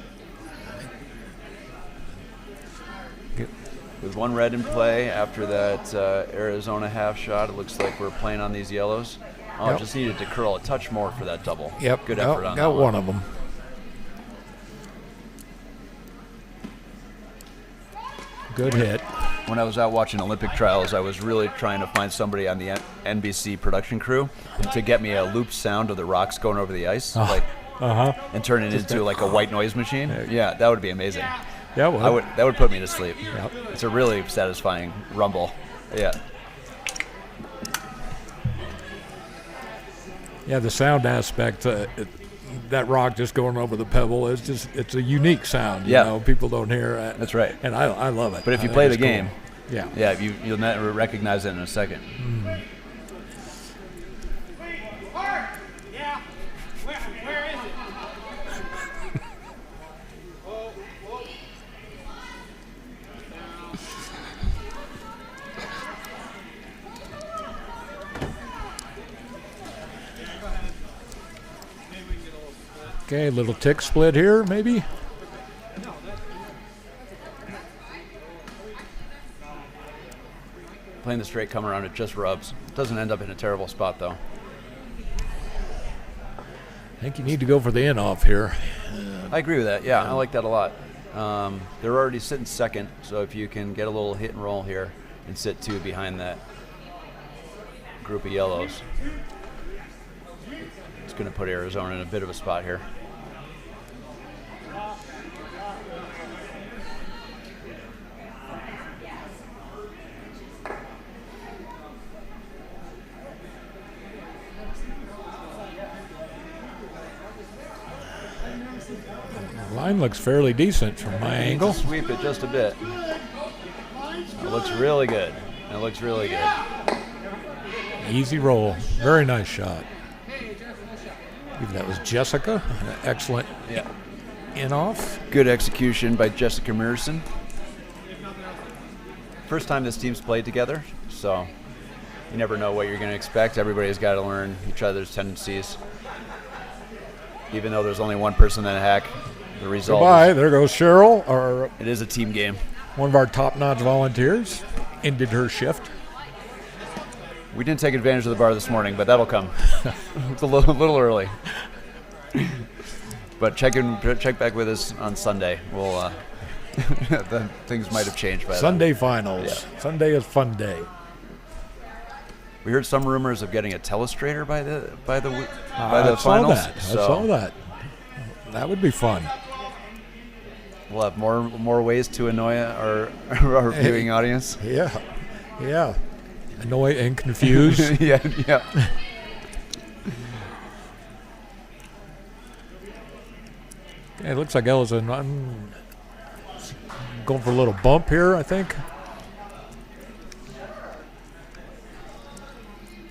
one red in play after that Arizona half shot. It looks like we're playing on these yellows. Oh, Yep. just needed to curl a touch more for that double. Yep. Good effort on that got one. one of them. Good hit. When I was out watching Olympic trials, I was really trying to find somebody on the NBC production crew to get me a looped sound of the rocks going over the ice, and turn it into like a white noise machine. Yeah, that would be amazing. Yeah, well. That would put me to sleep. Yep. It's a really satisfying rumble. Yeah. Yeah, the sound aspect, that rock just going over the pebble is it's a unique sound. You Yeah. know, people don't hear it. That's right. And I love it. But if I you think play the it's cool. game, Yeah. you'll never recognize it in a second. Yeah. Where is it? Okay, little tick split here, maybe. Playing the straight come around, it just rubs. Doesn't end up in a terrible spot, though. I think you need to go for the in off here. I agree with that. Yeah, I like that a lot. They're already sitting second, so if you can get a little hit and roll here and sit two behind that group of yellows, it's going to put Arizona in a bit of a spot here. Line looks fairly decent from my angle. Sweep it just a bit. It looks really good. It looks really good. Easy roll. Very nice shot. I believe that was Jessica. Excellent Yeah. in off. Good execution by Jessica Mearson. First time this team's played together, so you never know what you're going to expect. Everybody's got to learn each other's tendencies. Even though there's only one person in a hack, the result Goodbye. is, There goes Cheryl, our it is a team game. one of our top-notch volunteers. Ended her shift. We didn't take advantage of the bar this morning, but that'll come. It's a little early. But check back with us on Sunday. We'll then things might have changed by then. Sunday finals. Yeah. Sunday is fun day. We heard some rumors of getting a telestrator by the I finals. saw that. So I saw that. That would be fun. we'll have more ways to annoy our viewing audience. Yeah. Yeah. Annoy and confuse. yeah. It looks like Ellison. I'm going for a little bump here, I think.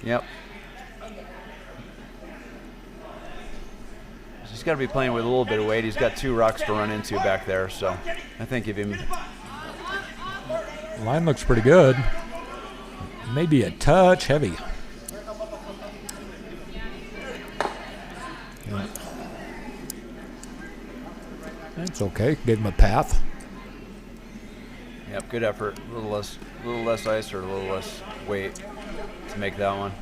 Yep. He's got to be playing with a little bit of weight. He's got two rocks to run into back there, so I think if him. Line looks pretty good. Maybe a touch heavy. Yeah. That's okay. Gave him a path. Yep, good effort. A little less ice or a little less weight to make that one.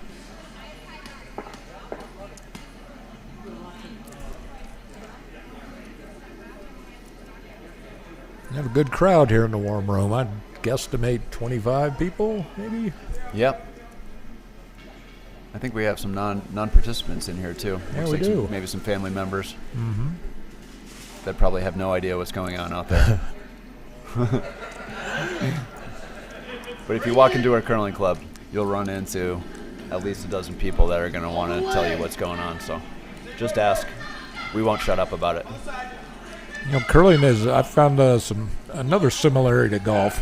We have a good crowd here in the warm room. I'd guesstimate 25 people, maybe. Yep. I think we have some non-participants in here too. Yeah, Looks we like do. Maybe some family members. Mm-hmm. That probably have no idea what's going on out there. But if you walk into our curling club, you'll run into at least a dozen people that are going to want to tell you what's going on. So just ask. We won't shut up about it. You know, curling is. I found another similarity to golf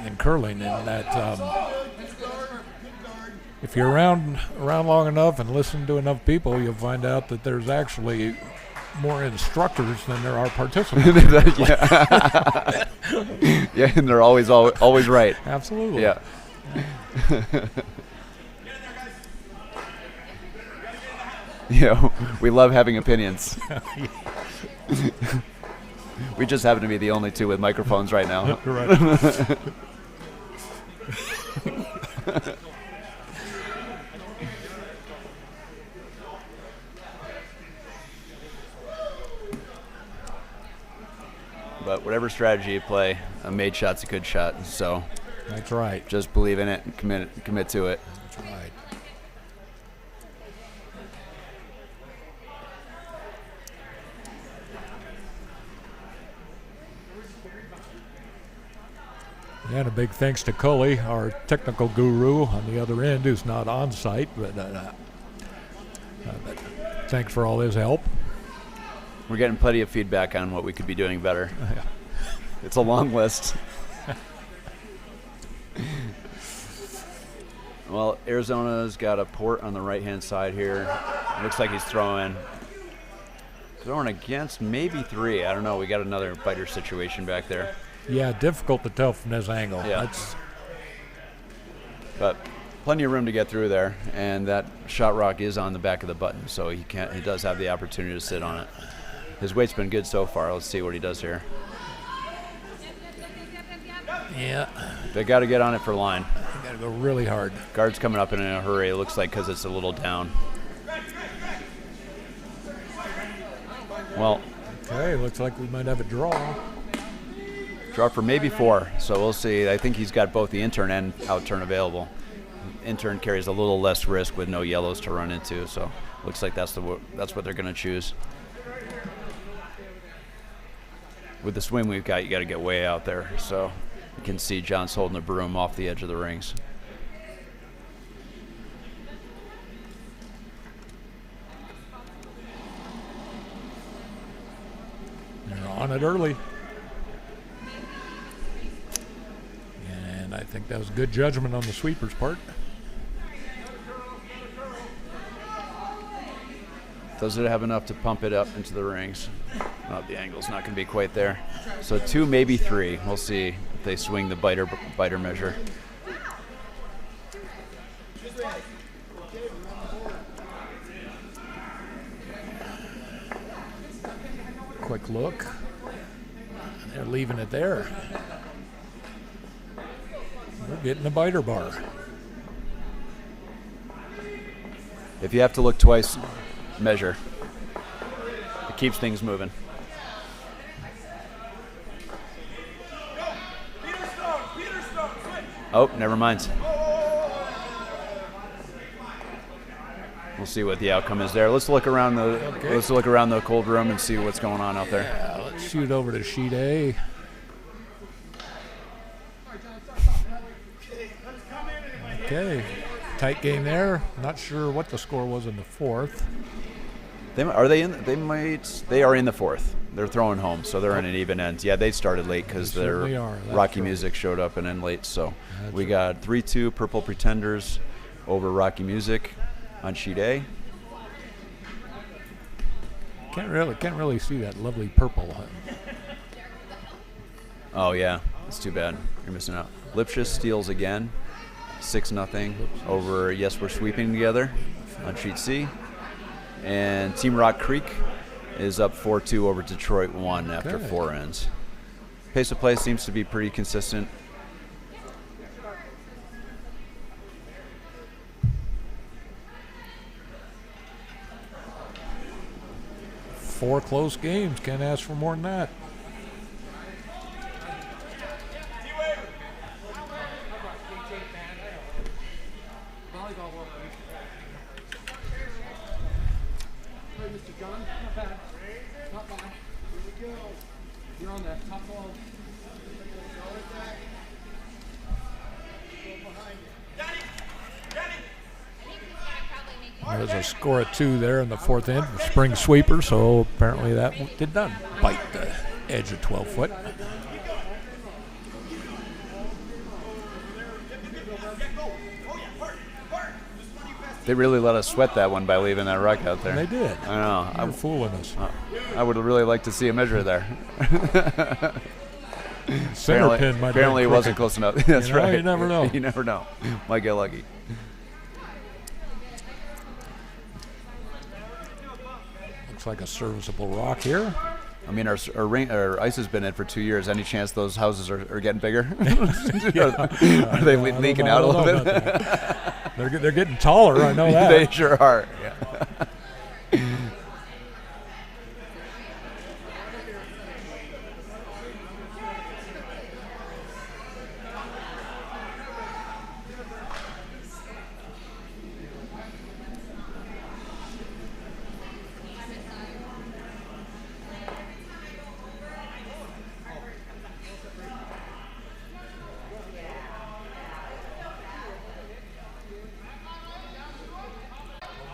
in curling in that if you're around long enough and listen to enough people, you'll find out that there's actually more instructors than there are participants. yeah. Yeah, and they're always right. Absolutely. Yeah. Yeah, we love having opinions. We just happen to be the only two with microphones right now. Right. But whatever strategy you play, a made shot's a good shot. So That's right. just believe in it and commit to it. That's right. And a big thanks to Cully, our technical guru on the other end, who's not on site, but thanks for all his help. We're getting plenty of feedback on what we could be doing better. It's a long list. Well, Arizona's got a port on the right-hand side here. It looks like he's throwing against maybe 3. I don't know. We got another biter situation back there. Yeah, difficult to tell from this angle. Yeah. But plenty of room to get through there, and that shot rock is on the back of the button, so he does have the opportunity to sit on it. His weight's been good so far. Let's see what he does here. Yeah, They got to get on it for line. you got to go really hard. Guard's coming up in a hurry, it looks like, because it's a little down. Well, Okay, looks like we might have a draw. draw for maybe 4, so we'll see. I think he's got both the intern and out turn available. Intern carries a little less risk with no yellows to run into, so looks like that's what they're going to choose. With the swing we've got, you got to get way out there, so you can see John's holding the broom off the edge of the rings. They're on it early. And I think that was good judgment on the sweeper's part. Does it have enough to pump it up into the rings? Oh, the angle's not going to be quite there. So 2, maybe 3. We'll see if they swing the biter measure. Quick look. They're leaving it there. We're getting a biter bar. If you have to look twice, measure. It keeps things moving. Oh, never mind. We'll see what the outcome is there. Let's look around the cold room and see what's going on out there. Yeah, let's shoot over to sheet A. Okay, tight game there. Not sure what the score was in the 4th. They are in the 4th. They're throwing home, so they're in an even end. Yeah, they started late because They their certainly are, that's Rocky right. Music showed up and then late. So That's we right. got 3-2 Purple Pretenders over Rocky Music on sheet A. Can't really see that lovely purple. Oh yeah, that's too bad. You're missing out. Lipschitz steals again, 6-0 over Yes We're Sweeping Together on sheet C. And Team Rock Creek is up 4-2 over Detroit 1 after Okay. 4 ends. Pace of play seems to be pretty consistent. Four close games. Can't ask for more than that. Volleyball one. Hey, Mr. John. Not bad. Not bad. Here we go. You're on the top wall. There's a score of 2 there in the 4th end for spring sweeper, so apparently that did not bite the edge of 12 foot. They really let us sweat that one by leaving that rock out there. They did. I know. You're fooling us. I would really like to see a measure there. Center pin might apparently it have been wasn't crooked. close enough. That's You know, right. you never know. You never know. Might get lucky. Looks like a serviceable rock here. I mean, our ice has been in for 2 years. Any chance those houses are getting bigger? Are they leaking out a little bit? They're getting taller. I know that. They sure are. Yeah.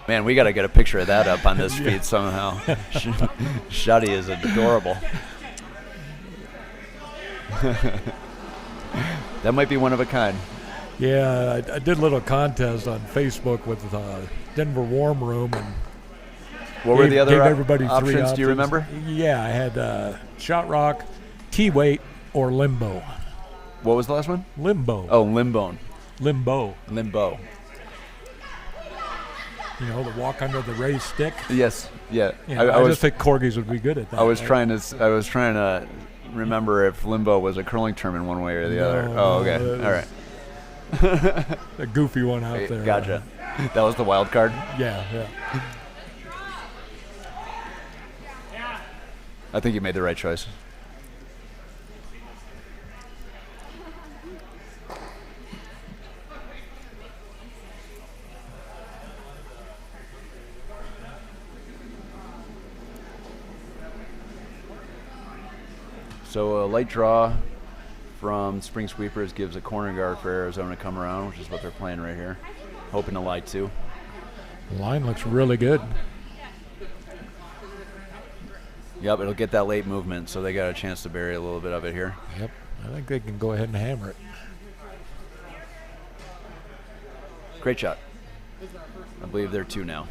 Man, we got to get a picture of that up on this feed somehow. Shuddy is adorable. That might be one of a kind. Yeah, I did a little contest on Facebook with Denver Warm Room, and What were the other gave everybody options? three options. Do you remember? Yeah, I had Shot Rock, T-Weight, or Limbo. What was the last one? Limbo. Oh, Limbone. Limbo. Limbo. You know, the walk under the raised stick. Yes. Yeah. You know, I just think corgis would be good at that. I was right? trying to remember if limbo was a curling term in one way or the other. No, Oh, okay. that All right. A goofy one out there. Gotcha. That was the wild card. Yeah. I think you made the right choice. So a light draw from Spring Sweepers gives a corner guard for Arizona to come around, which is what they're playing right here. Hoping to lie two. The line looks really good. Yep, it'll get that late movement, so they got a chance to bury a little bit of it here. Yep. I think they can go ahead and hammer it. Great shot. I believe they're two now.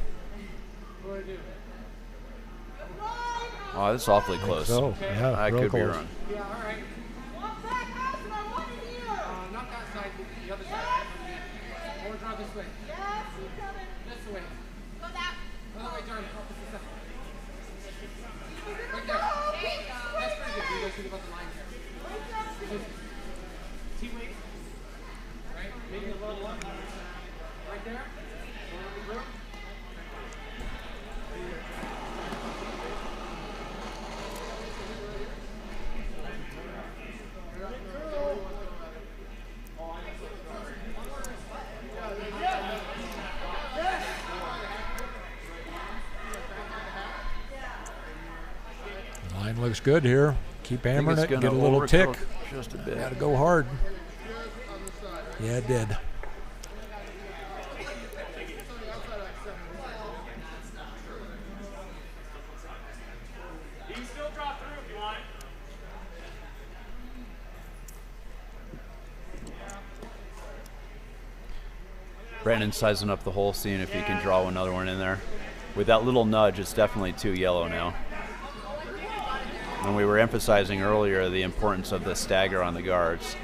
Oh, that's awfully close. So, yeah, I real could be close. wrong. Yeah, all right. Not that side, the other side. Or draw this way. This way. Other way, Jordan. Opposite side. Right there. That's pretty good. You guys think about the line here. T-weight. Right? Maybe a little up. Right there. Line looks good here. Keep I think hammering it's it. Get gonna a little tick. overcook just a bit. Got to go hard. Yeah, it did. You can still draw through if you want. Brandon's sizing up the hole, seeing if he can draw another one in there. With that little nudge, it's definitely two yellow now. And we were emphasizing earlier the importance of the stagger on the guards.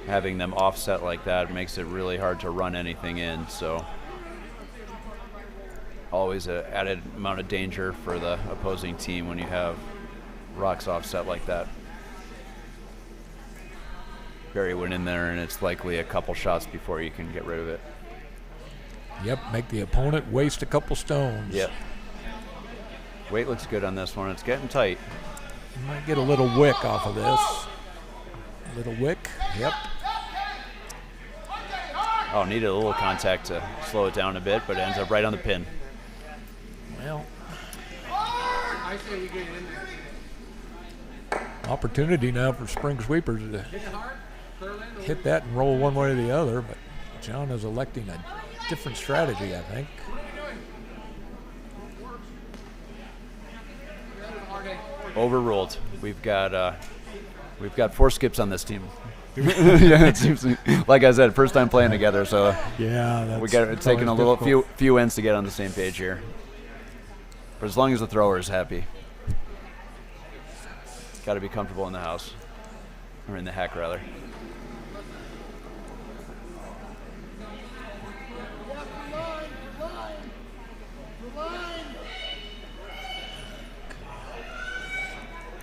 Having them offset like that makes it really hard to run anything in, so always an added amount of danger for the opposing team when you have rocks offset like that. Barry went in there, and it's likely a couple shots before you can get rid of it. Yep, make the opponent waste a couple stones. Yep. Weight looks good on this one. It's getting tight. You might get a little wick off of this. A little wick. Yep. Oh, needed a little contact to slow it down a bit, but it ends up right on the pin. Well, I say we get in there. opportunity now for Spring Sweepers to Hit it hard. Curl in. hit that and roll one way or the other, but John is electing a different strategy, I think. Overruled. We've got 4 skips on this team. Yeah, it seems like I said, first time playing together, so Yeah, that's we got it's taking a always little difficult. few ends to get on the same page here. But as long as the thrower is happy, got to be comfortable in the house or in the hack rather.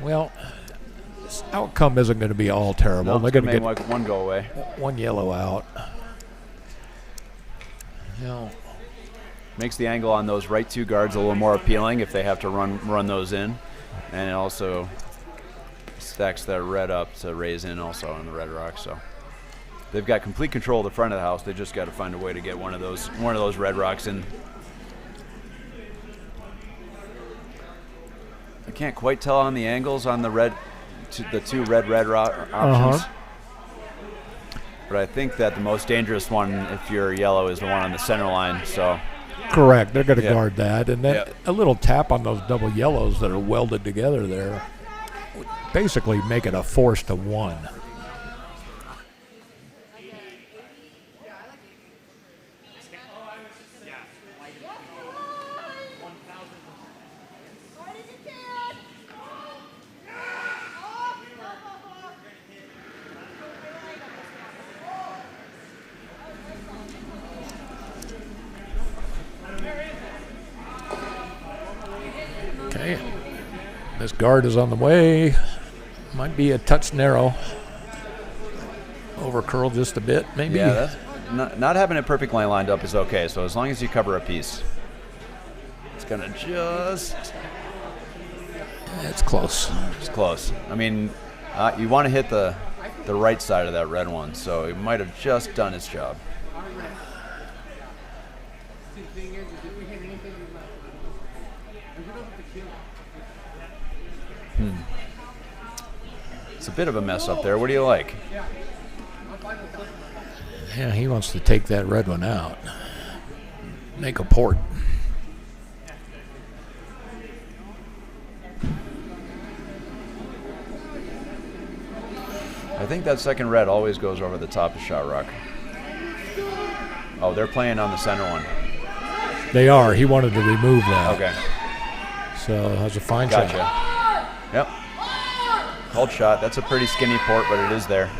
Well, this outcome isn't going to be all terrible. No, They're it's going gonna to make get one go away. one yellow out. Makes the angle on those right 2 guards a little more appealing if they have to run those in, and it also stacks that red up to raise in also on the red rock. So they've got complete control of the front of the house. They just got to find a way to get one of those red rocks in. I can't quite tell on the angles on the the 2 red rock options. But I think that the most dangerous one, if you're yellow, is the one on the center line. So. Correct. They're going to Yep. guard that. And then Yep. a little tap on those double yellows that are welded together there would basically make it a force to 1. Okay. This guard is on the way. Might be a touch narrow. Over curl just a bit, maybe. Yeah, that's not having it perfectly lined up is okay. So as long as you cover a piece, it's gonna just. It's close. It's close. I mean, you want to hit the right side of that red one, so it might have just done its job. See, the thing is if we hit anything we left, and we don't have to kill it. It's a bit of a mess up there. What do you like? I'm fine with flipping it. Yeah, he wants to take that red one out. Make a port. I think that second red always goes over the top of shot rock. Oh, they're playing on the center one. They are. He wanted to remove that. Okay, So that's a fine gotcha. shot. Yep. Called shot. That's a pretty skinny port, but it is there.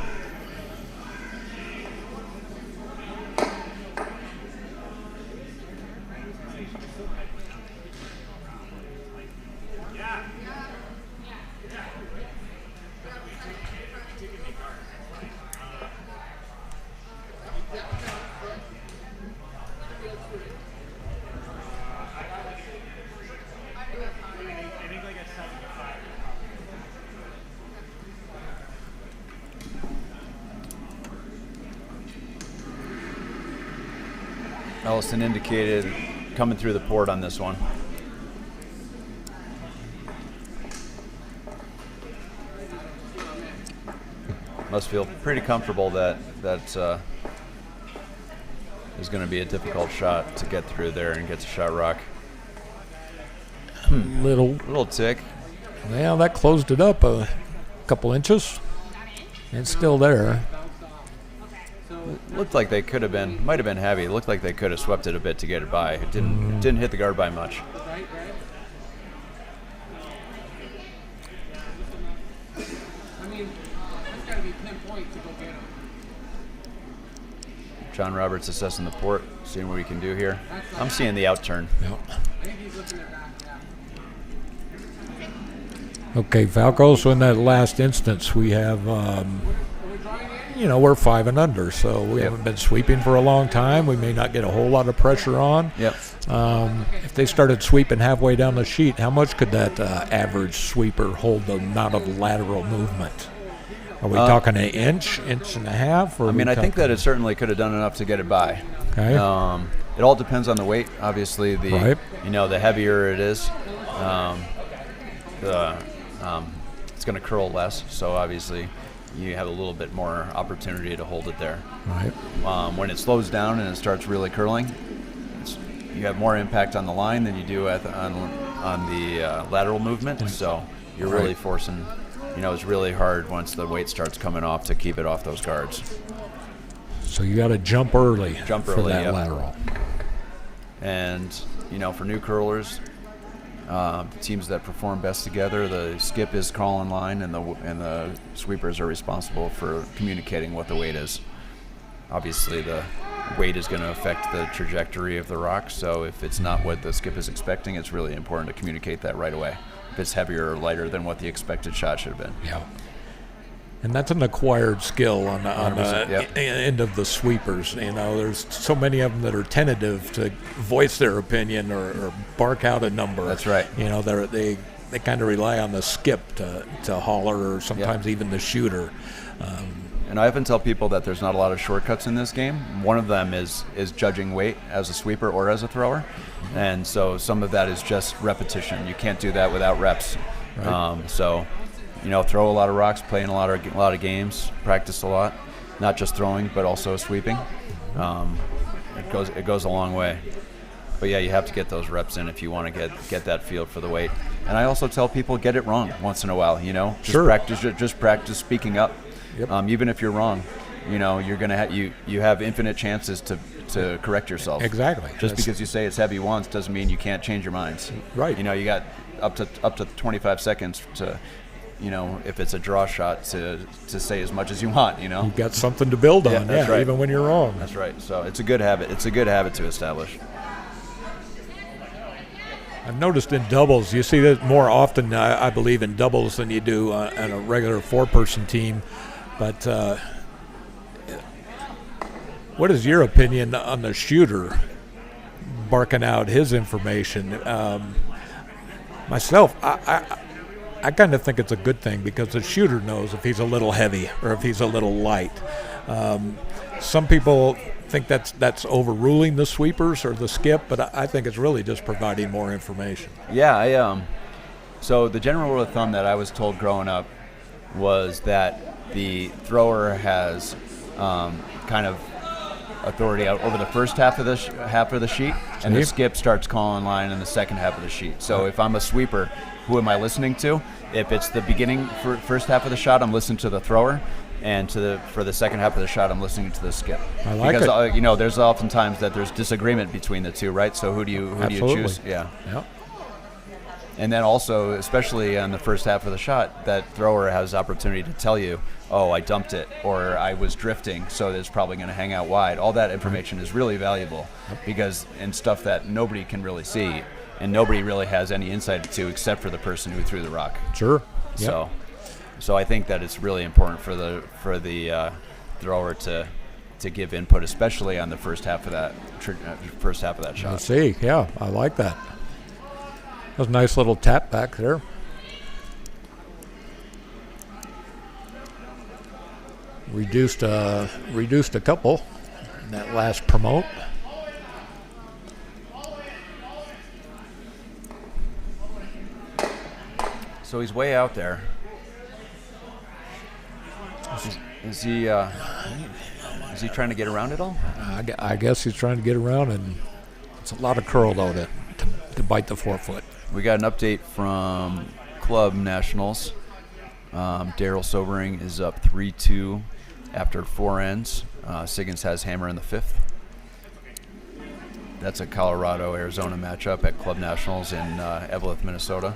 Ellison indicated coming through the port on this one. Must feel pretty comfortable that is going to be a difficult shot to get through there and get to shot rock. Little tick. Well, that closed it up a couple inches. It's still there. Looked like they could have been, might have been heavy. It looked like they could have swept it a bit to get it by. It didn't hit the guard by much. Right? I mean, that's got to be 10 points to go get him. John Roberts assessing the port, seeing what he can do here. I'm seeing the outturn. Yep. I think he's looking at that, yeah. Okay, Falco. So in that last instance, we have, Are we drawing in? we're 5 and under, so we Yep. haven't been sweeping for a long time. We may not get a whole lot of pressure on. Yep. If they started sweeping halfway down the sheet, how much could that average sweeper hold the amount of lateral movement? Are we talking an inch and a half? Or I mean, I think that it certainly could have done enough to get it by. Okay. It all depends on the weight. Obviously, Right. the heavier it is, it's going to curl less. So obviously, you have a little bit more opportunity to hold it there. Right. When it slows down and it starts really curling, you have more impact on the line than you do on the lateral movement. So you're really forcing. It's really hard once the weight starts coming off to keep it off those guards. So you got to jump early. Jump for early, that yep. lateral. And for new curlers, the teams that perform best together, the skip is calling line, and the sweepers are responsible for communicating what the weight is. Obviously, the weight is going to affect the trajectory of the rock. So if it's not what the skip is expecting, it's really important to communicate that right away. if it's heavier or lighter than what the expected shot should have been. Yeah. And that's an acquired skill on the 100%, yep. end of the sweepers. You know, there's so many of them that are tentative to voice their opinion or bark out a number. That's right. You know, they kind of rely on the skip to holler, or sometimes even the shooter. And I often tell people that there's not a lot of shortcuts in this game. One of them is judging weight as a sweeper or as a thrower. And so some of that is just repetition. You can't do that without reps. Right. So, you know, throw a lot of rocks, play in a lot of games, practice a lot, not just throwing but also sweeping. It goes a long way. But yeah, you have to get those reps in if you want to get that feel for the weight. And I also tell people, get it wrong once in a while. You know, just practice speaking up. Yep. Even if you're wrong, you know, you're gonna you have infinite chances to correct yourself. Exactly. Just because you say it's heavy once doesn't mean you can't change your minds. Right. You know, you got up to 25 seconds to, you know, if it's a draw shot to say as much as you want. You know, You've got something to build on. that's right. Even when you're wrong. That's right. So it's a good habit. It's a good habit to establish. I've noticed in doubles, you see that more often, I believe, in doubles than you do on a regular four-person team. But what is your opinion on the shooter barking out his information? Myself, I kind of think it's a good thing, because the shooter knows if he's a little heavy or if he's a little light. Some people think that's overruling the sweepers or the skip, but I think it's really just providing more information. Yeah, so the general rule of thumb that I was told growing up was that the thrower has kind of authority out over the first half of the sheet, and the skip starts calling line in the second half of the sheet. So if I'm a sweeper, who am I listening to? If it's the beginning first half of the shot, I'm listening to the thrower, and for the second half of the shot, I'm listening to the skip. I like because it. You know, there's oftentimes that there's disagreement between the two, right? So who do you choose? Yeah. Yep. And then also, especially on the first half of the shot, that thrower has opportunity to tell you, oh, I dumped it, or I was drifting, so it's probably going to hang out wide. All that information is really valuable, because and stuff that nobody can really see, and nobody really has any insight to except for the person who threw the rock. Sure. Yep. So I think that it's really important for the thrower to give input, especially on the first half of that shot. I see. Yeah, I like that. That was a nice little tap back there. Reduced a couple in that last promote. So he's way out there. Is he trying to get around it all? I guess he's trying to get around, and it's a lot of curl though to bite the forefoot. We got an update from Club Nationals. Daryl Sobering is up 3-2 after 4 ends. Siggins has hammer in the 5th. That's a Colorado-Arizona matchup at Club Nationals in Eveleth, Minnesota.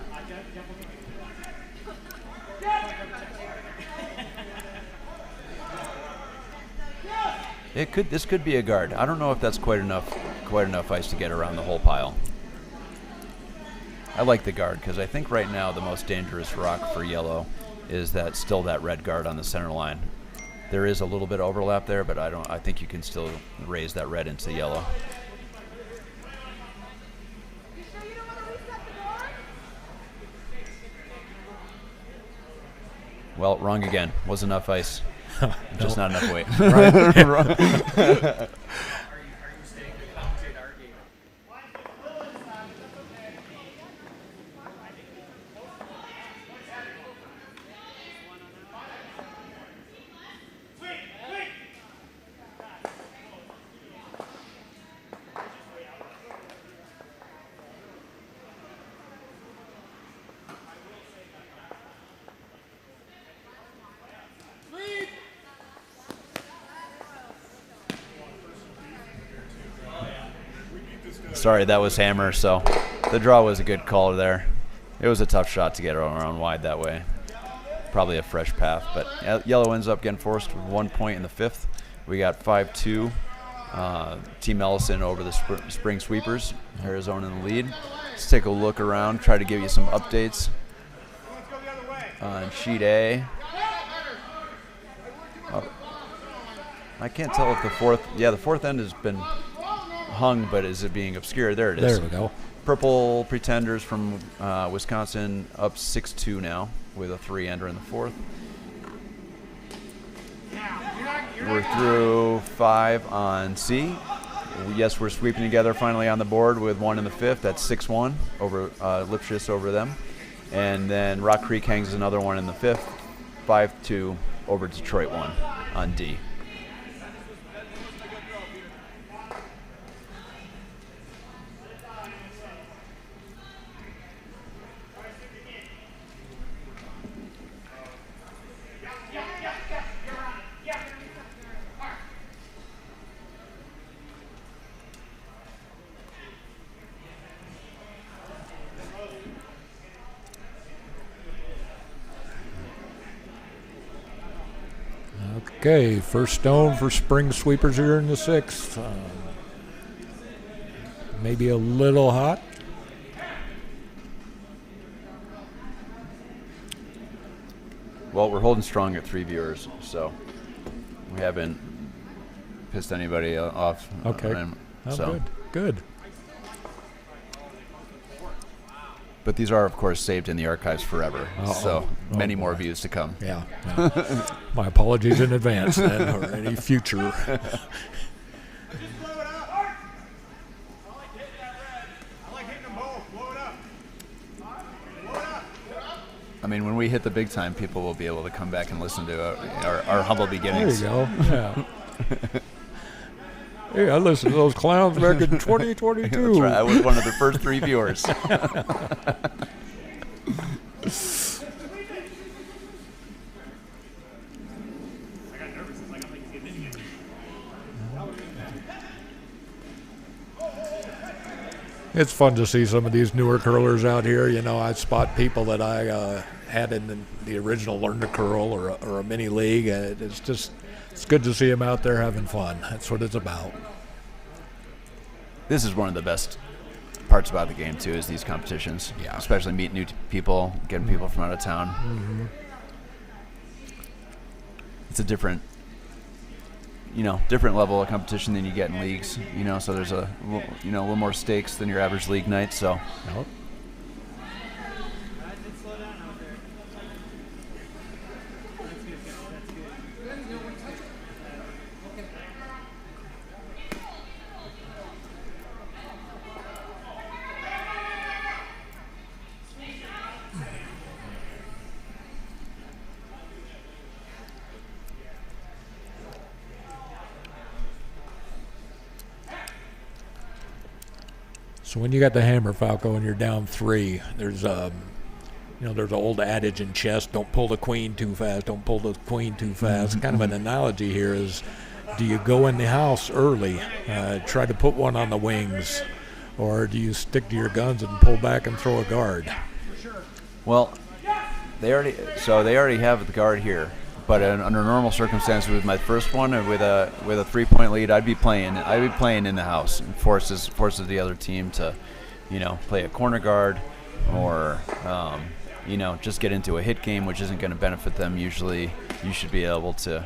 This could be a guard. I don't know if that's quite enough ice to get around the whole pile. I like the guard because I think right now the most dangerous rock for yellow is that red guard on the center line. There is a little bit of overlap there, but I think you can still raise that red into yellow. Well, wrong again. Was enough ice. Just not enough weight. Right. Sorry, that was hammer, so the draw was a good call there. It was a tough shot to get around wide that way. Probably a fresh path, but yellow ends up getting forced with 1 point in the 5th. We got 5-2. Team Ellison over the Spring Sweepers. Arizona in the lead. Let's take a look around, try to give you some updates. on sheet A. I can't tell if the fourth end has been hung, but is it being obscured? There it is. There we go. Purple Pretenders from Wisconsin up 6-2 now with a 3-ender in the fourth. We're through 5 on C. Yes, we're sweeping together finally on the board with 1 in the fifth. That's 6-1 over Lipschitz over them. And then Rock Creek hangs another one in the fifth, 5-2 over Detroit 1 on D. Okay, first stone for spring sweepers here in the sixth. Maybe a little hot. Well, we're holding strong at 3 viewers, so we haven't pissed anybody off. Okay. Oh, So. Good. But these are, of course, saved in the archives forever. So many more boy. views to come. Yeah. My apologies in advance then, or any future. Just blow it up. I like hitting them both. Blow it up. Blow it up. I mean, when we hit the big time, people will be able to come back and listen to our humble There beginnings. you go. Yeah. Hey, I listened to those clowns back in 2022. That's right. I was one of the first 3 viewers. It's fun to see some of these newer curlers out here. You know, I spot people that I had in the original Learn to Curl or a mini league. It's good to see them out there having fun. That's what it's about. This is one of the best parts about the game, too, is these competitions. Yeah. Especially meeting new people, getting people from out of town. Mm-hmm. It's a different level of competition than you get in leagues. So there's a little more stakes than your average league night. So. Yep. So when you got the hammer, Falco, and you're down 3, there's there's an old adage in chess: don't pull the queen too fast, don't pull the queen too fast. Kind of an analogy here is, do you go in the house early, try to put one on the wings, or do you stick to your guns and pull back and throw a guard? Well, they already have the guard here. But under normal circumstances, with my first one, with a 3-point lead, I'd be playing in the house, and forces the other team to, play a corner guard, or just get into a hit game, which isn't going to benefit them. Usually, you should be able to,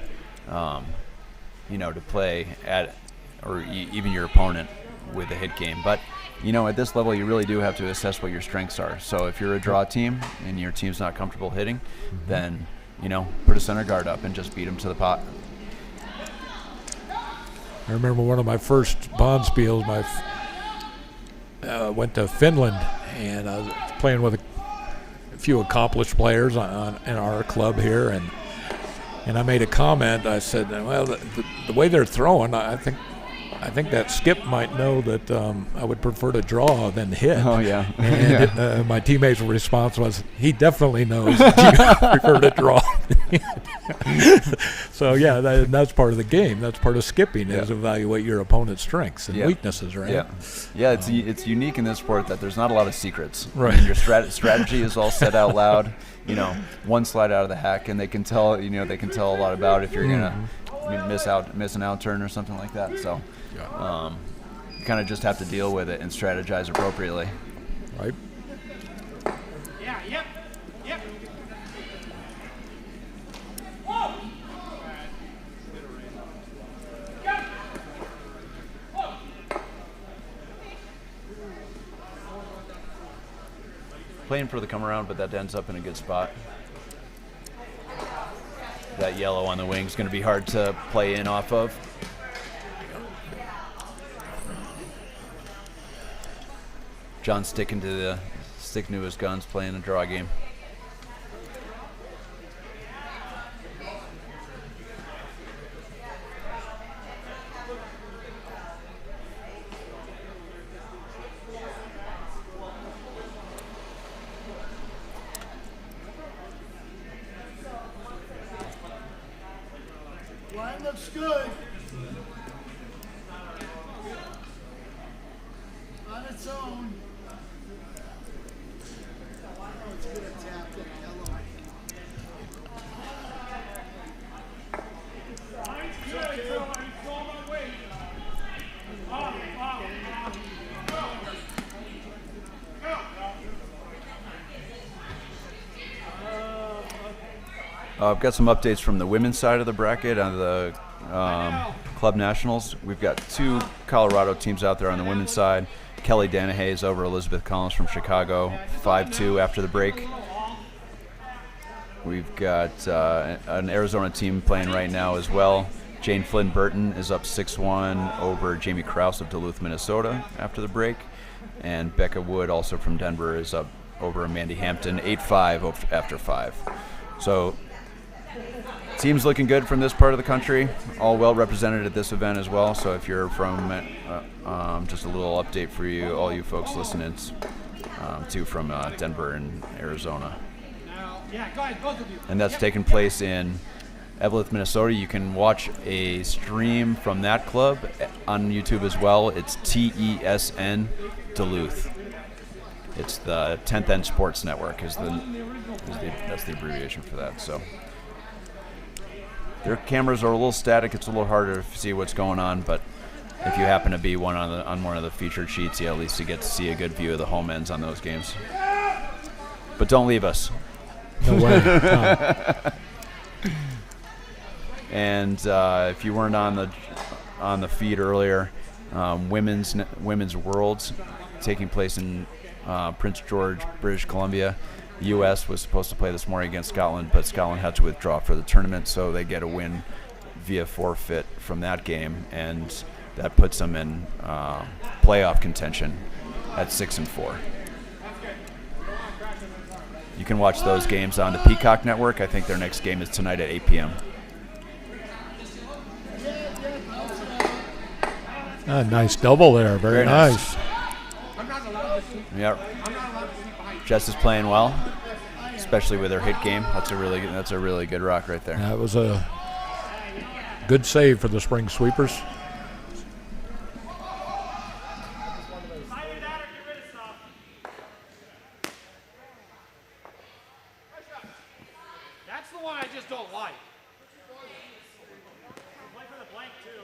to play at, or even your opponent with a hit game. But at this level, you really do have to assess what your strengths are. So if you're a draw team and your team's not comfortable hitting, then put a center guard up and just beat them to the pot. I remember one of my first Bonspiels. Went to Finland, and I was playing with a few accomplished players in our club here, and I made a comment. I said, "Well, the way they're throwing, I think that Skip might know that I would prefer to draw than hit." Oh, yeah. And my teammate's response was, "He definitely knows that you prefer to draw." So, yeah, that's part of the game. That's part of skipping, is evaluate your opponent's strengths and weaknesses, right? Yeah. It's unique in this sport that there's not a lot of secrets. Right. I mean, your strategy is all said out loud. One slide out of the hack, and they can tell. They can tell a lot about if you're gonna miss an out turn or something like that. So. You kind of just have to deal with it and strategize appropriately. Right. Yeah, yep. playing for the come around, but that ends up in a good spot. That yellow on the wing is going to be hard to play in off of. John sticking to his guns, playing a draw game. Line looks good. On its own. Oh, it's gonna tap it yellow. I've got some updates from the women's side of the bracket on the Club Nationals. We've got 2 Colorado teams out there on the women's side. Kelly Danahay is over Elizabeth Collins from Chicago, 5-2 after the break. We've got an Arizona team playing right now as well. Jane Flynn Burton is up 6-1 over Jamie Krause of Duluth, Minnesota after the break. And Becca Wood, also from Denver, is up over Mandy Hampton, 8-5 after 5. So teams looking good from this part of the country, all well represented at this event as well. So if you're from, just a little update for you, all you folks listening, too, from Denver and Arizona. Yeah, go ahead, both of you. And that's taking place in Evelyn, Minnesota. You can watch a stream from that club on YouTube as well. It's TESN Duluth. It's the 10th End Sports Network that's the abbreviation for that. So their cameras are a little static. It's a little harder to see what's going on, but if you happen to be on one of the featured sheets, at least you get to see a good view of the home ends on those games. But don't leave us. No way. And if you weren't on the feed earlier, women's Worlds taking place in Prince George, British Columbia. The U.S. was supposed to play this morning against Scotland, but Scotland had to withdraw for the tournament, so they get a win via forfeit from that game, and that puts them in playoff contention at 6-4. You can watch those games on the Peacock Network. I think their next game is tonight at 8 p.m. Nice double there. Very nice. Yep. Jess is playing well, especially with her hit game. That's a really good rock right there. That was a good save for the Spring Sweepers. That's the one I just don't like. Play for the blank, too.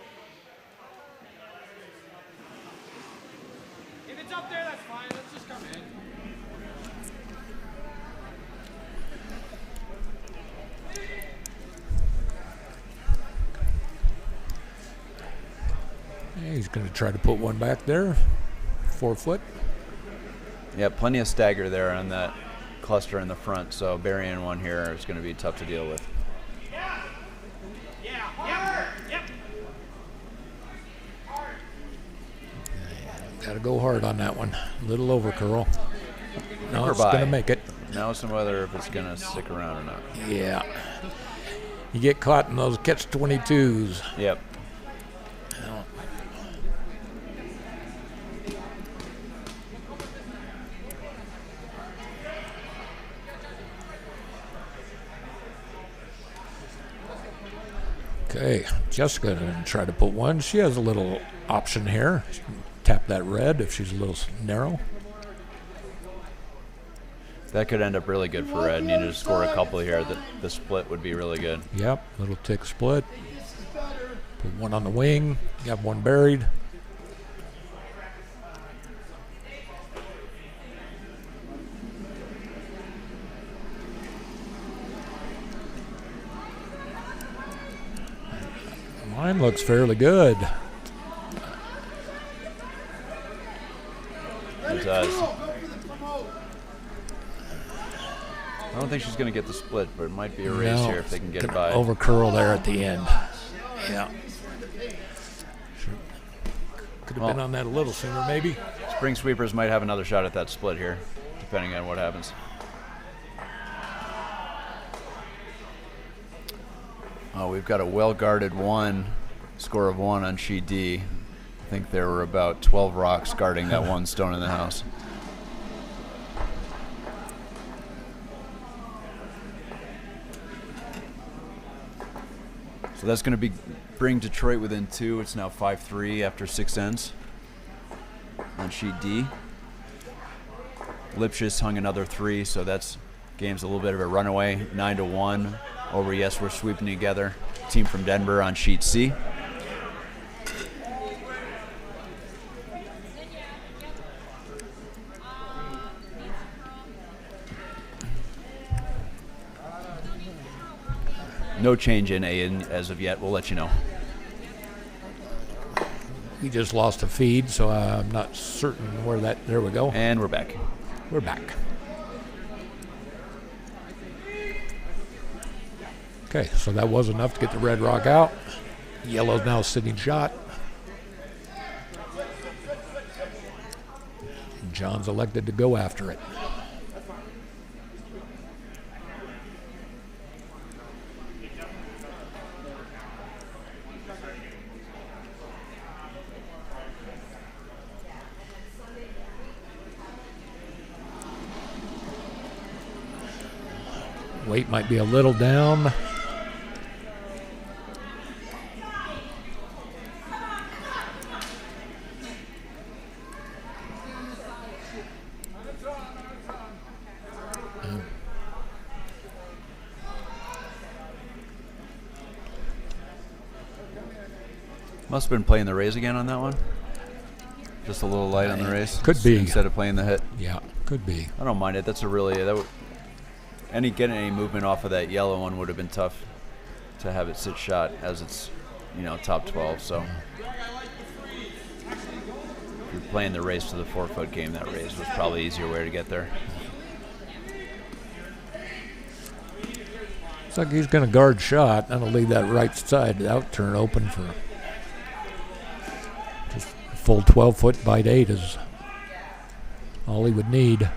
If it's up there, that's fine. Let's just come in. He's going to try to put one back there. 4 foot. Yeah, plenty of stagger there on that cluster in the front, so burying one here is going to be tough to deal with. Got to go hard on that one. A little over curl. No, Or it's by. going to make it. Now it's whether if it's going to stick around or not. Yeah. You get caught in those catch-22s. Yep. Okay, Jessica going to try to put one. She has a little option here. She can tap that red if she's a little narrow. That could end up really good for Red. Need to score a couple here. The split would be really good. Yep, little tick split. Put one on the wing. You have one buried. Mine looks fairly good. It does. I don't think she's going to get the split, but it might be a race here if they can get it by. Over curl there at the end. Yeah. Sure. Could have been on that a little sooner, maybe. Spring Sweepers might have another shot at that split here, depending on what happens. Oh, we've got a well-guarded 1, score of 1 on sheet D. I think there were about 12 rocks guarding that one stone in the house. So that's going to bring Detroit within 2. It's now 5-3 after 6 ends on sheet D. Lipschitz hung another 3, so that's game's a little bit of a runaway, 9-1 over Yes, We're Sweeping Together. Team from Denver on sheet C. No change in A as of yet. We'll let you know. We just lost a feed, so I'm not certain where that. There we go. And we're back. We're back. Okay, so that was enough to get the red rock out. Yellow's now sitting shot. John's elected to go after it. Weight might be a little down. Must have been playing the raise again on that one. Just a little light on the raise. Could be. Instead of playing the hit. Yeah, could be. I don't mind it. That's a really getting any movement off of that yellow one would have been tough to have it sit shot as it's, top 12. So if you're playing the race to the 4-foot game, that raise was probably easier way to get there. Looks like he's going to guard shot. That'll leave that right side out turn open for just a full 12-foot bite 8 is all he would need.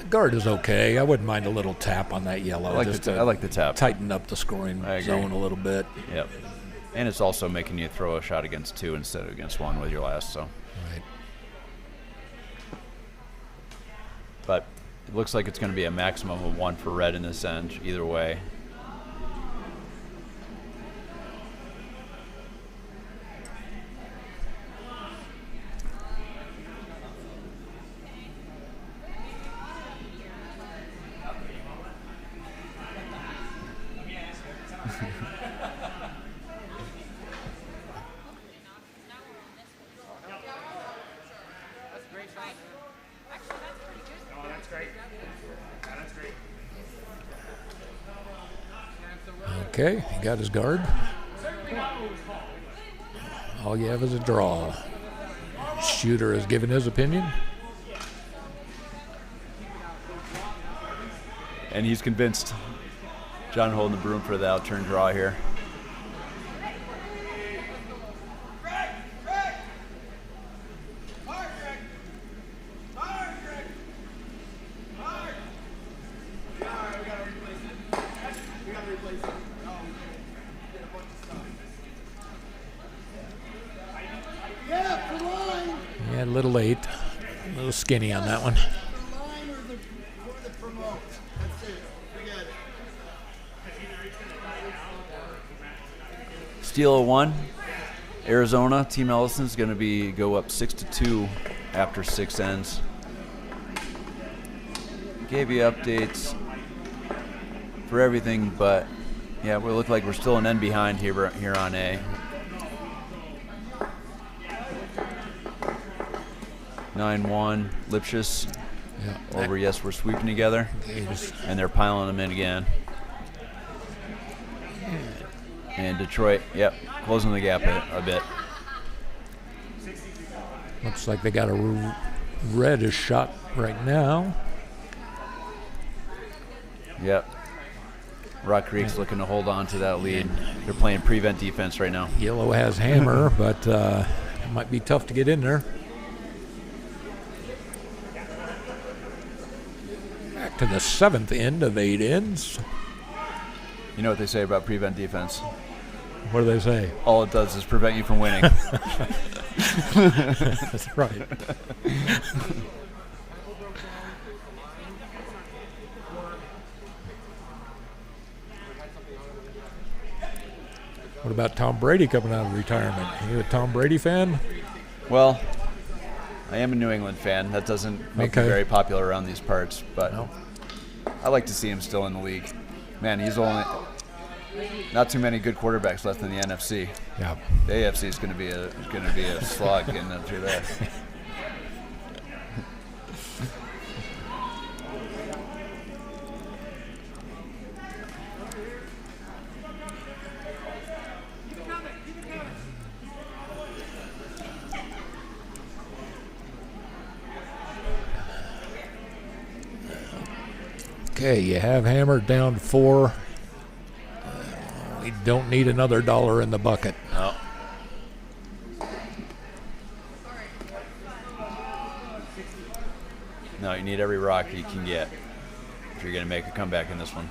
Guard is okay. I wouldn't mind a little tap on that yellow. I like the tap. Tighten up the scoring zone a little bit. Yep. And it's also making you throw a shot against 2 instead of against 1 with your last. So. Right. But it looks like it's going to be a maximum of 1 for red in this end, either way. Okay, he got his guard. All you have is a draw. Shooter has given his opinion. And he's convinced. John holding the broom for the outturn draw here. Yeah, a little late. A little skinny on that one. The line or the promote. That's it. Forget it. Steal 1. Arizona, Team Ellison is going to go up 6-2 after 6 ends. Gave you updates for everything, but yeah, we look like we're still an end behind here on A. 9-1. Lipschitz Yeah. Over, yes, we're sweeping together. Okay, just- And they're piling them in again. And Detroit, yep, closing the gap a bit. looks like they got a reddish shot right now. Yep. Rock Creek's looking to hold on to that lead. They're playing prevent defense right now. Yellow has hammer, but it might be tough to get in there. Back to the 7th end of 8 ends. You know what they say about prevent defense? What do they say? All it does is prevent you from winning. That's right. What about Tom Brady coming out of retirement? You a Tom Brady fan? Well, I am a New England fan. That doesn't make Okay. me very popular around these parts, but No. I like to see him still in the league. Man, he's only not too many good quarterbacks left in the NFC. Yeah. The AFC is going to be a slog getting up through there. Okay, you have hammered down 4. We don't need another dollar in the bucket. No. No, you need every rock you can get if you're going to make a comeback in this one.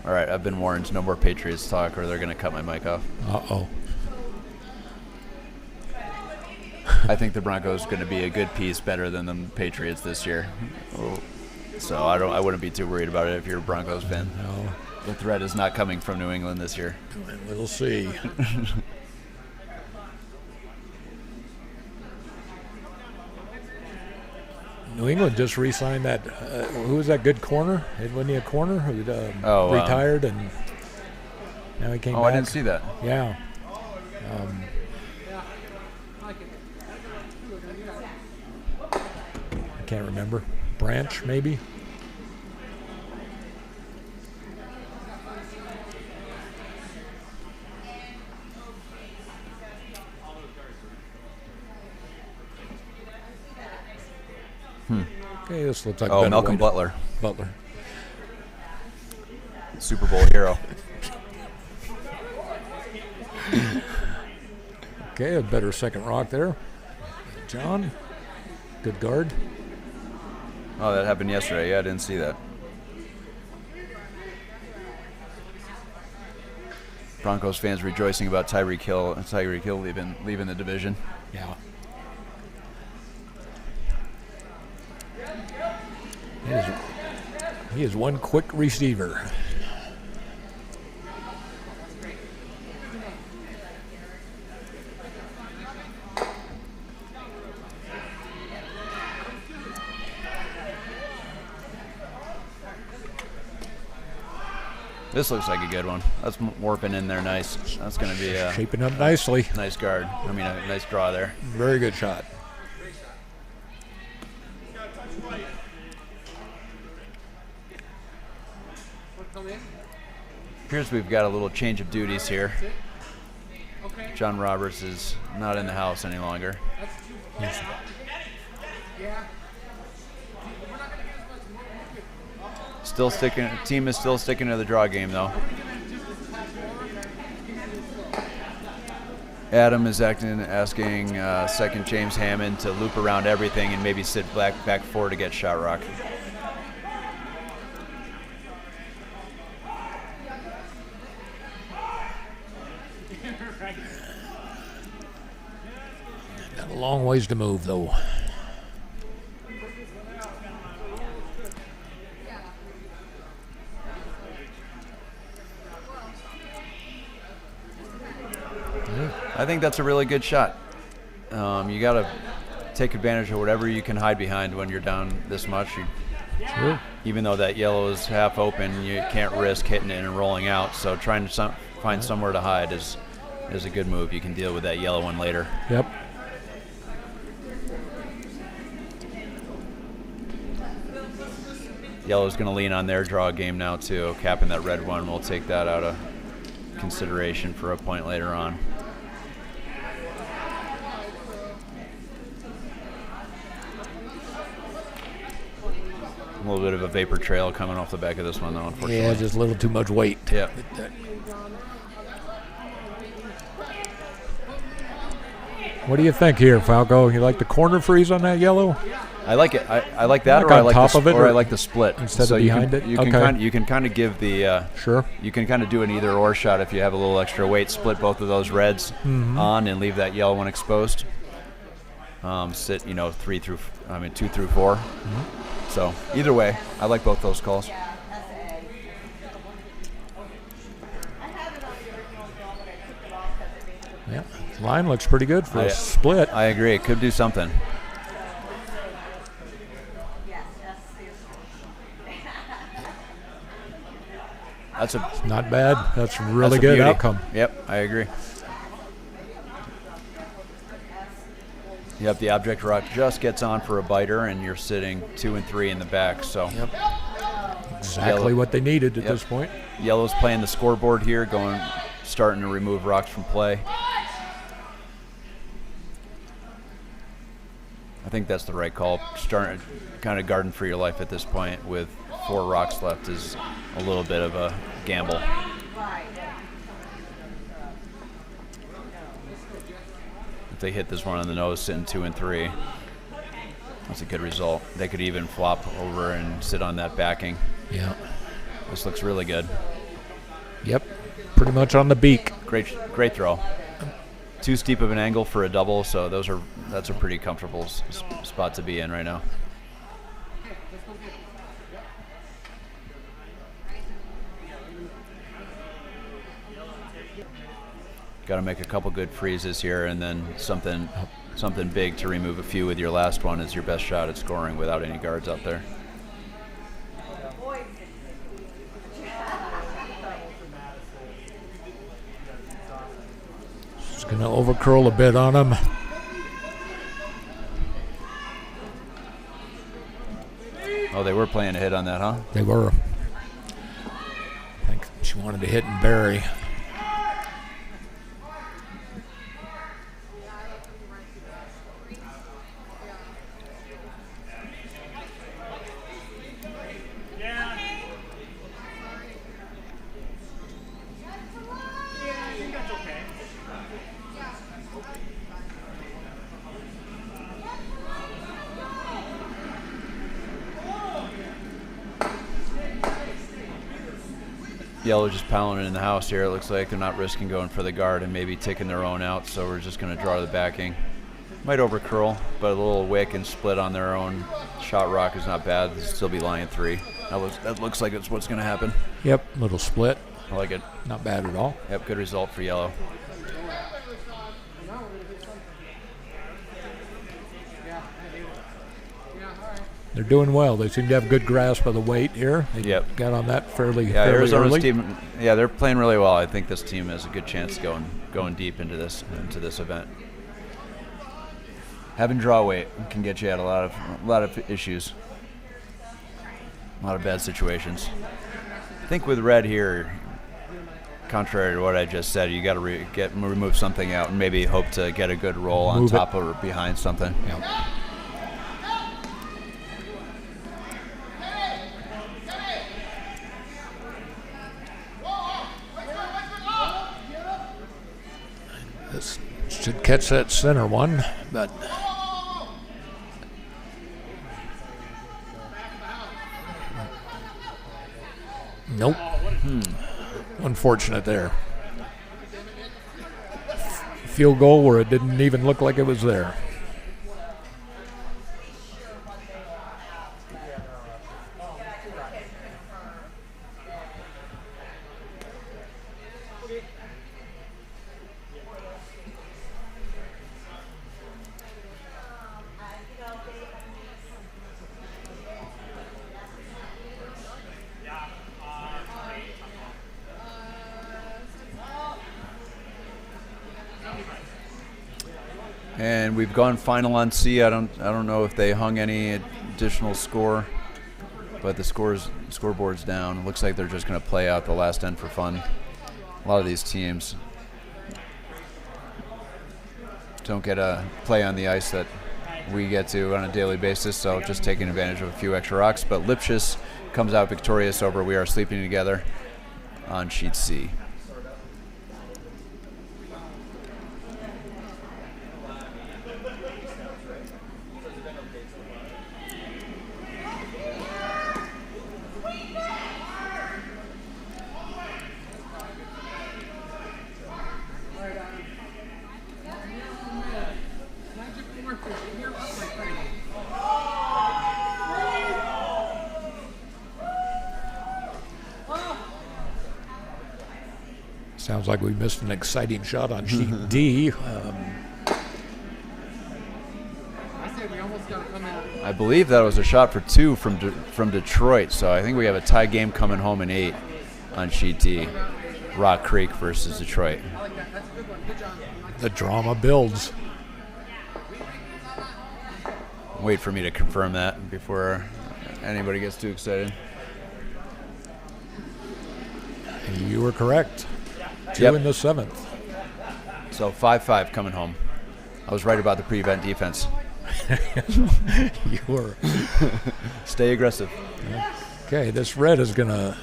All right, I've been warned. No more Patriots talk, or they're going to cut my mic off. Uh-oh. I think the Broncos are going to be a good piece better than the Patriots this year. So I wouldn't be too worried about it if you're a Broncos fan. No, The threat is not coming from New England this year. we'll see. New England just re-signed that. Who was that good corner? Wasn't he a corner who retired and now he came back? I didn't see that. Yeah. I can't remember. Branch, maybe? Okay, this looks like a Oh, better Malcolm way to- Butler, Butler. Super Bowl hero. Okay, a better second rock there. John, good guard. Oh, that happened yesterday. Yeah, I didn't see that. Broncos fans rejoicing about Tyreek Hill leaving the division. Yeah. He is one quick receiver. This looks like a good one. That's warping in there nice. That's going to be a Shaping up nicely. nice guard. I mean, a nice draw there. Very good shot. Appears we've got a little change of duties here. John Roberts is not in the house any longer. Team is still sticking to the draw game though. Adam is asking second James Hammond to loop around everything and maybe sit back 4 to get shot rock. Got a long ways to move, though. I think that's a really good shot. You got to take advantage of whatever you can hide behind when you're down this much. Sure. Even though that yellow is half open, you can't risk hitting it and rolling out. So trying to find somewhere to hide is a good move. You can deal with that yellow one later. Yep. Yellow's going to lean on their draw game now too. Capping that red one, we'll take that out of consideration for a point later on. A little bit of a vapor trail coming off the back of this one though, unfortunately. Yeah, just a little too much weight. Yeah. What do you think here, Falco? You like the corner freeze on that yellow? I like it. I like that, Like or I on like top the of it, or I or like the split instead of so behind it? You can Okay. you can kind of give the Sure. you can kind of do an either or shot if you have a little extra weight. Split both of those reds on and leave that yellow one exposed. Sit 2 through 4. So either way, I like both those calls. Yeah. Line looks pretty good for a split. I agree. It could do something. That's a Not bad. That's a really that's a good beauty. outcome. Yep, I agree. Yep, the object rock just gets on for a biter, and you're sitting 2 and 3 in the back. So Exactly Yellow. what they needed at Yep. this point. Yellow's playing the scoreboard here, starting to remove rocks from play. I think that's the right call. Starting kind of garden for your life at this point with 4 rocks left is a little bit of a gamble. If they hit this one on the nose, sitting 2 and 3, that's a good result. They could even flop over and sit on that backing. Yeah. This looks really good. Yep. Pretty much on the beak. Great throw. Too steep of an angle for a double, so that's a pretty comfortable spot to be in right now. Got to make a couple good freezes here, and then something big to remove a few with your last one is your best shot at scoring without any guards out there. Just going to overcurl a bit on him. Oh, they were playing a hit on that, huh? They were. I think she wanted to hit and bury. Yellow just pounding in the house here. It looks like they're not risking going for the guard and maybe taking their own out, so we're just going to draw the backing. Might overcurl, but a little wick and split on their own shot rock is not bad. They'll still be lying 3. That looks like it's what's going to happen. Yep. Little split. I like it. Not bad at all. Yep, good result for yellow. They're doing well. They seem to have good grasp of the weight here. They Yep. got on that fairly Arizona's early. team. Yeah, they're playing really well. I think this team has a good chance going deep into this event. Having draw weight can get you at a lot of issues, a lot of bad situations. I think with red here, contrary to what I just said, you got to remove something out and maybe hope to get a good roll on Move it. top or behind something. Yep. This should catch that center one, but nope. Unfortunate there. Field goal where it didn't even look like it was there. And we've gone final on C. I don't know if they hung any additional score, but the scoreboard's down. Looks like they're just going to play out the last end for fun. A lot of these teams don't get a play on the ice that we get to on a daily basis, so just taking advantage of a few extra rocks. But Lipschitz comes out victorious over We Are Sleeping Together on sheet C. Sounds like we missed an exciting shot on sheet D. I said we almost got to come in. I believe that was a shot for 2 from Detroit, so I think we have a tie game coming home in 8 on sheet D. Rock Creek versus Detroit. I like that. That's a good one. Good job. The drama builds. Wait for me to confirm that before anybody gets too excited. You were correct. 2 Yep. in the 7th. So 5-5 coming home. I was right about the prevent defense. You were. Stay aggressive. Okay, this red is going to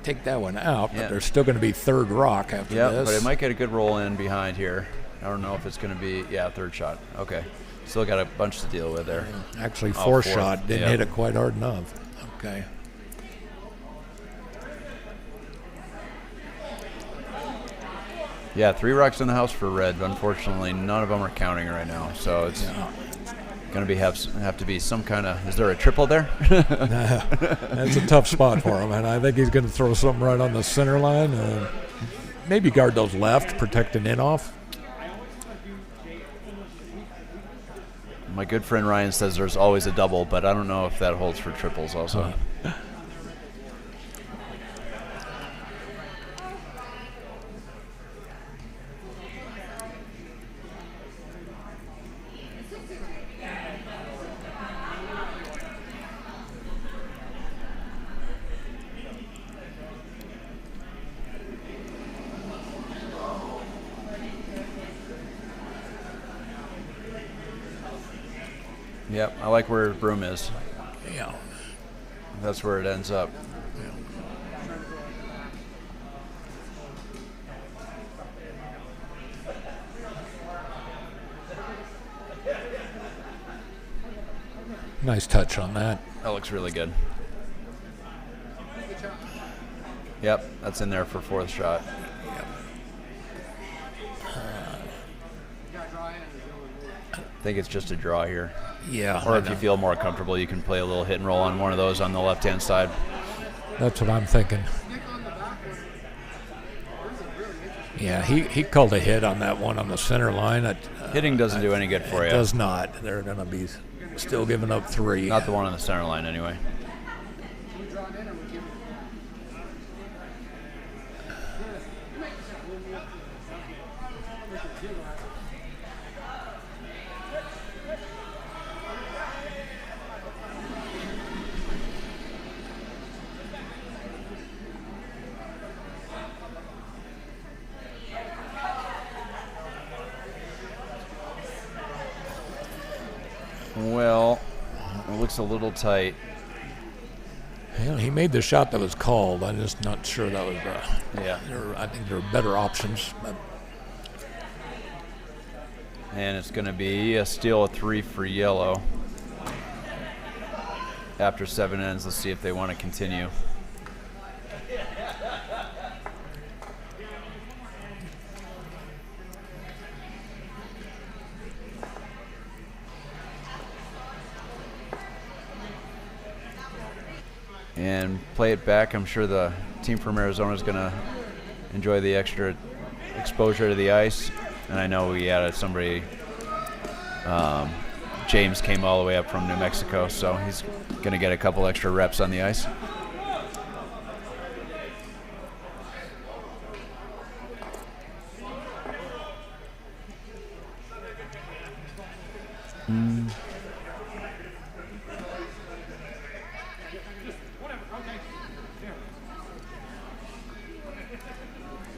take that one out, Yeah. but there's still going to be third rock after Yeah, this. but it might get a good roll in behind here. I don't know if it's going to be, third shot. Okay. Still got a bunch to deal with there. Actually, Oh, fourth fourth. shot didn't Yeah. hit it quite hard enough. Okay. Yeah, 3 rocks in the house for red. Unfortunately, none of them are counting right now. So it's going to be have to be some kind of. Is there a triple there? That's a tough spot for him, and I think he's going to throw something right on the center line. Maybe guard those left, protect an in off. My good friend Ryan says there's always a double, but I don't know if that holds for triples also. Yep, I like where Broom is. Yeah. That's where it ends up. Nice touch on that. That looks really good. Yep, that's in there for fourth shot. I think it's just a draw here. Yeah. Or if you feel more comfortable, you can play a little hit and roll on one of those on the left-hand side. That's what I'm thinking. Yeah, he called a hit on that one on the center line. Hitting doesn't do any good for It you. does not. They're going to be still giving up 3. Not the one on the center line, anyway. Well, it looks a little tight. Yeah, he made the shot that was called. I'm just not sure that was. Yeah. I think there are better options. But And it's going to be a steal of 3 for yellow. After 7 ends, let's see if they want to continue. And play it back. I'm sure the team from Arizona is going to enjoy the extra exposure to the ice. And I know we added somebody. James came all the way up from New Mexico, so he's going to get a couple extra reps on the ice.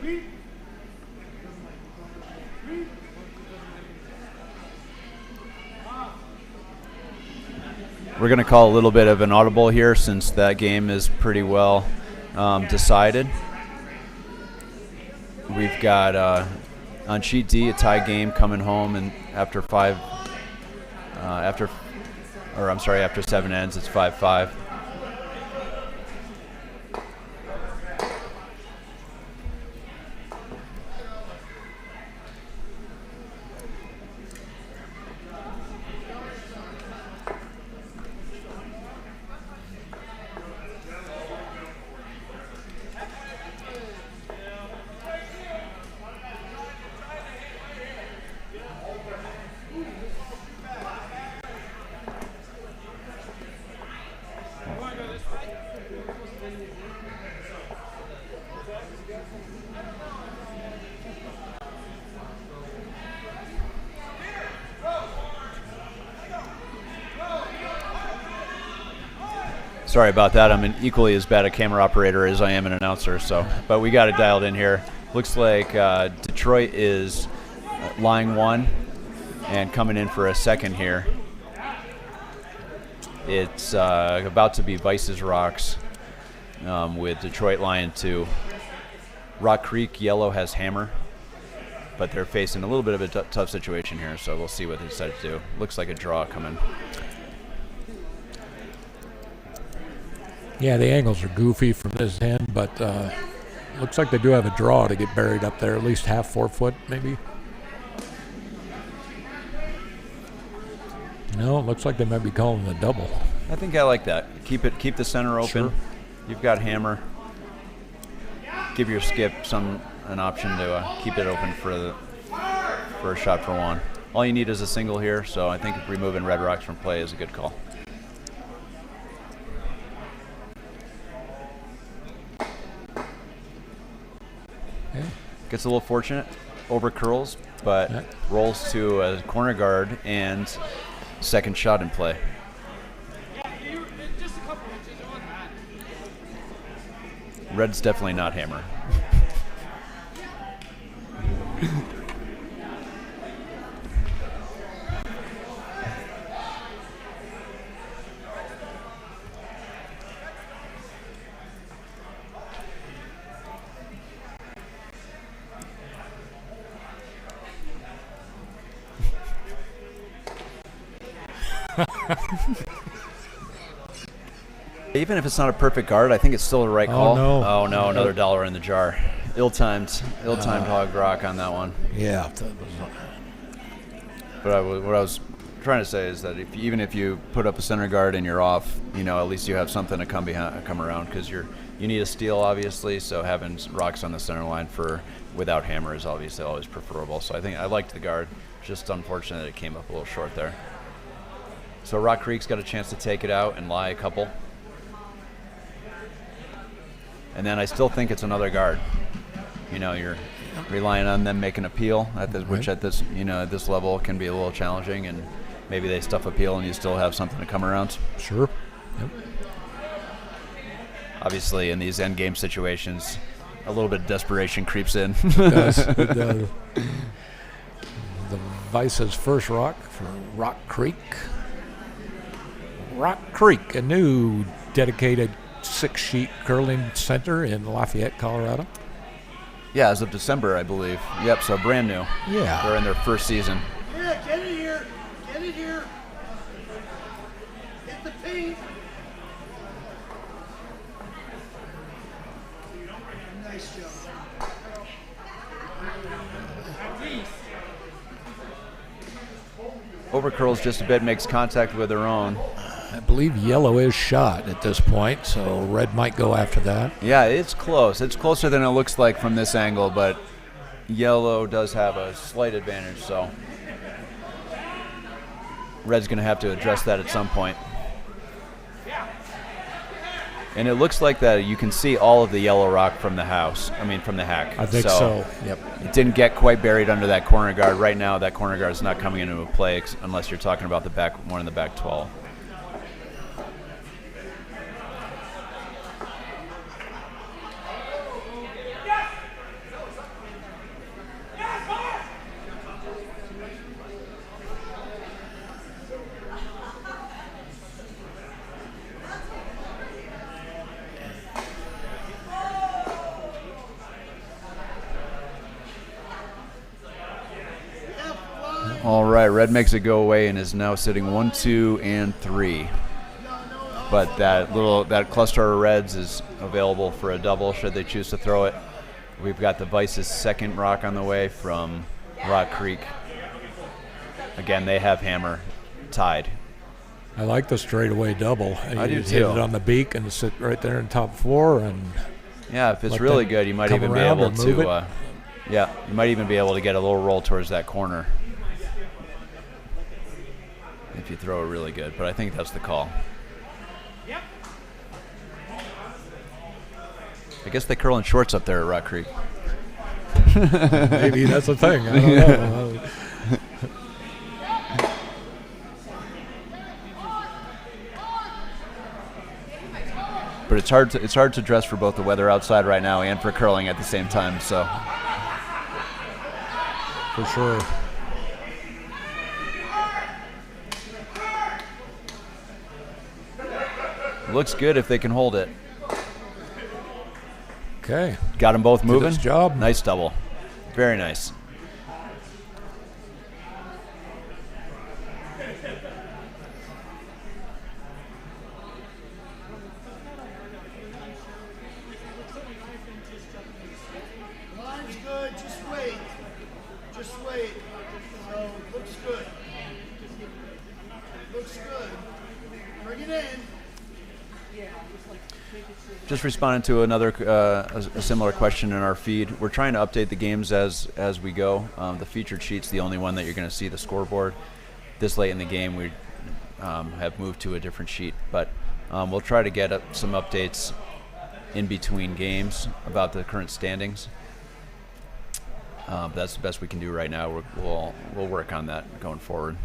We're going to call a little bit of an audible here since that game is pretty well decided. We've got on sheet D a tie game coming home, and after 7 ends, it's 5-5. Sorry about that. I'm an equally as bad a camera operator as I am an announcer. But we got it dialed in here. Looks like Detroit is line 1 and coming in for a second here. It's about to be Vice's Rocks with Detroit line 2. Rock Creek yellow has hammer, but they're facing a little bit of a tough situation here. So we'll see what they decide to do. Looks like a draw coming. Yeah, the angles are goofy from this end, but looks like they do have a draw to get buried up there, at least half 4 foot, maybe. No, it looks like they might be calling a double. I think I like that. Keep the center open. Sure. You've got hammer. Give your skip an option to keep it open for a shot for 1. All you need is a single here, so I think removing red rocks from play is a good call. Yeah. Gets a little fortunate, over curls, but rolls to a corner guard and second shot in play. Just a couple inches, it wasn't bad. Red's definitely not hammer. Even if it's not a perfect guard, I think it's still the right call. No. Oh no, another dollar in the jar. Ill-timed hog rock on that one. Yeah. But what I was trying to say is that even if you put up a center guard and you're off, at least you have something to come around, because you need a steal, obviously. So having rocks on the center line without hammer is obviously always preferable. So I think I liked the guard. Just unfortunate that it came up a little short there. So Rock Creek's got a chance to take it out and lie a couple. And then I still think it's another guard. You're relying on them making a peel, which at this level can be a little challenging, and maybe they stuff a peel and you still have something to come around. Sure. Yep. Obviously, in these end game situations, a little bit of desperation creeps in. It does. It does. The Vice's first rock for Rock Creek. Rock Creek, a new dedicated 6-sheet curling center in Lafayette, Colorado. Yeah, as of December, I believe. Yep, so brand new. Yeah. They're in their first season. Yeah, get it here. Get it here. Hit the paint. Nice job. Over curls just a bit, makes contact with their own. I believe yellow is shot at this point, so red might go after that. Yeah, it's close. It's closer than it looks like from this angle, but yellow does have a slight advantage, so red's going to have to address that at some point. And it looks like that you can see all of the yellow rock from the from the hack. I think so. Yep. It didn't get quite buried under that corner guard. Right now, that corner guard is not coming into a play unless you're talking about one in the back 12. All right, red makes it go away and is now sitting 1, 2, and 3. But that cluster of reds is available for a double should they choose to throw it. We've got the Vice's second rock on the way from Rock Creek. Again, they have hammer tied. I like the straightaway double. I do You hit too. it on the beak and sit right there in top 4, and Yeah, if it's let really them good, you might come even be around able and move to. Yeah, you might even be able to get a little roll towards that corner if you throw it really good. But I think that's the call. I guess they curl in shorts up there at Rock Creek. maybe that's the thing. I don't know. But it's hard to dress for both the weather outside right now and for curling at the same time. So For sure. looks good if they can hold it. Okay. Got them both moving. its job. Nice double. Very nice. Line's good. Just wait. Just wait. So, looks good. Looks good. Bring it in. Just responding to another a similar question in our feed. We're trying to update the games as we go. The featured sheet's the only one that you're going to see the scoreboard. This late in the game, we have moved to a different sheet, but we'll try to get some updates in between games about the current standings. That's the best we can do right now. We'll work on that going forward.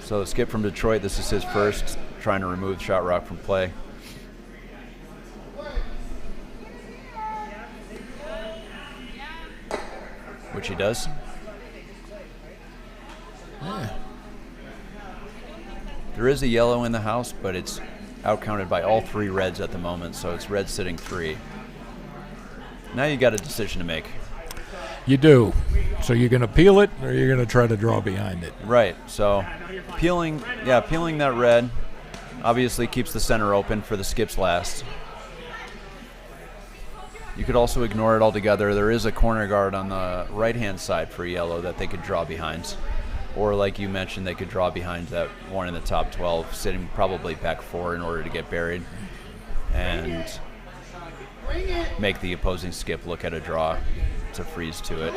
So the skip from Detroit, this is his first, trying to remove shot rock from play. Which he does. There is a yellow in the house, but it's outcounted by all 3 reds at the moment, so it's red sitting 3. Now you got a decision to make. You do. So you're going to peel it, or you're going to try to draw behind it. Right, so peeling that red obviously keeps the center open for the skips last. You could also ignore it altogether. There is a corner guard on the right-hand side for yellow that they could draw behind. Or like you mentioned, they could draw behind that one in the top 12, sitting probably back 4 in order to get buried. And make the opposing skip look at a draw to freeze to it.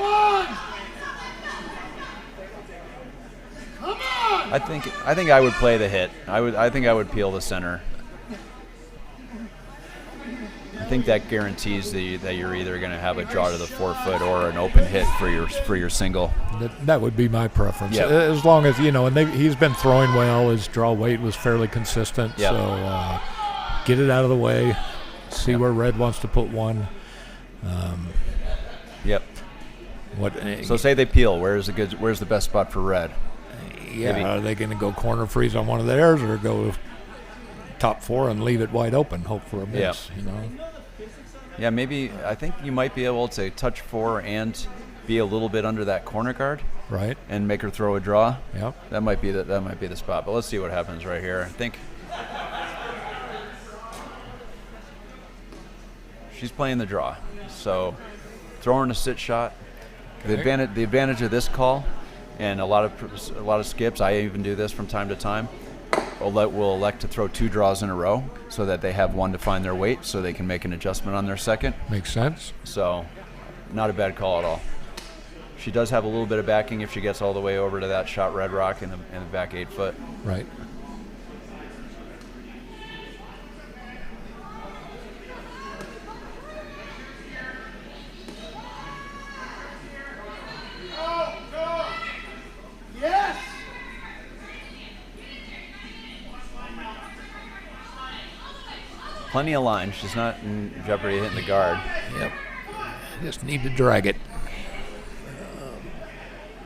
I think I would play the hit. I think I would peel the center. I think that guarantees that you're either going to have a draw to the 4-foot or an open hit for your single. That would be my preference. Yep. As long as, and he's been throwing well. His draw weight was fairly consistent. Yep. So get it out of the way. See where red wants to put one. Yep. So say they peel. Where's the best spot for red? Yeah, Maybe. are they going to go corner freeze on one of theirs, or go top 4 and leave it wide open, hope for a miss? Yeah, maybe. I think you might be able to touch 4 and be a little bit under that corner guard, Right. and make her throw a draw. Yep. That might be the spot. But let's see what happens right here. I think she's playing the draw, so throwing a sit shot. The advantage of this call, and a lot of skips, I even do this from time to time, will elect to throw 2 draws in a row so that they have one to find their weight, so they can make an adjustment on their second. Makes sense. So not a bad call at all. She does have a little bit of backing if she gets all the way over to that shot red rock in the back 8-foot. Right. Yes! Plenty of line. She's not in jeopardy of hitting the guard. Yep. Just need to drag it.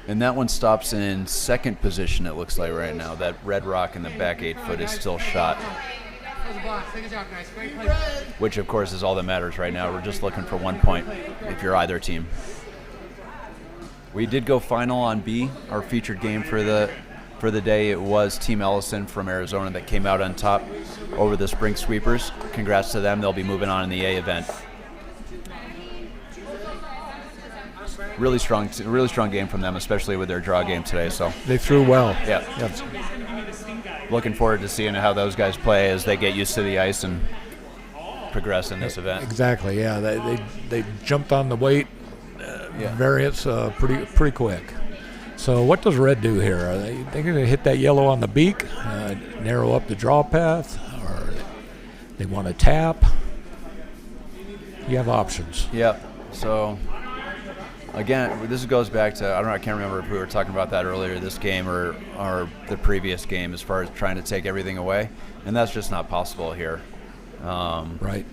And that one stops in second position, it looks like right now. That red rock in the back 8 foot is still shot, That was a box. Take a job, guys. Great play. which of course is all that matters right now. We're just looking for 1 point if you're either team. We did go final on B, our featured game for the day. It was Team Ellison from Arizona that came out on top over the Spring Sweepers. Congrats to them. They'll be moving on in the A event. Really strong game from them, especially with their draw game today. So They threw well. yeah, looking forward to seeing how those guys play as they get used to the ice and progress in this event. Exactly. Yeah, they jumped on the weight Yeah. variance pretty quick. So what does red do here? Are they going to hit that yellow on the beak, narrow up the draw path, or they want to tap? You have options. Yeah. So again, this goes back to I can't remember if we were talking about that earlier this game or the previous game as far as trying to take everything away, and that's just not possible here. Right.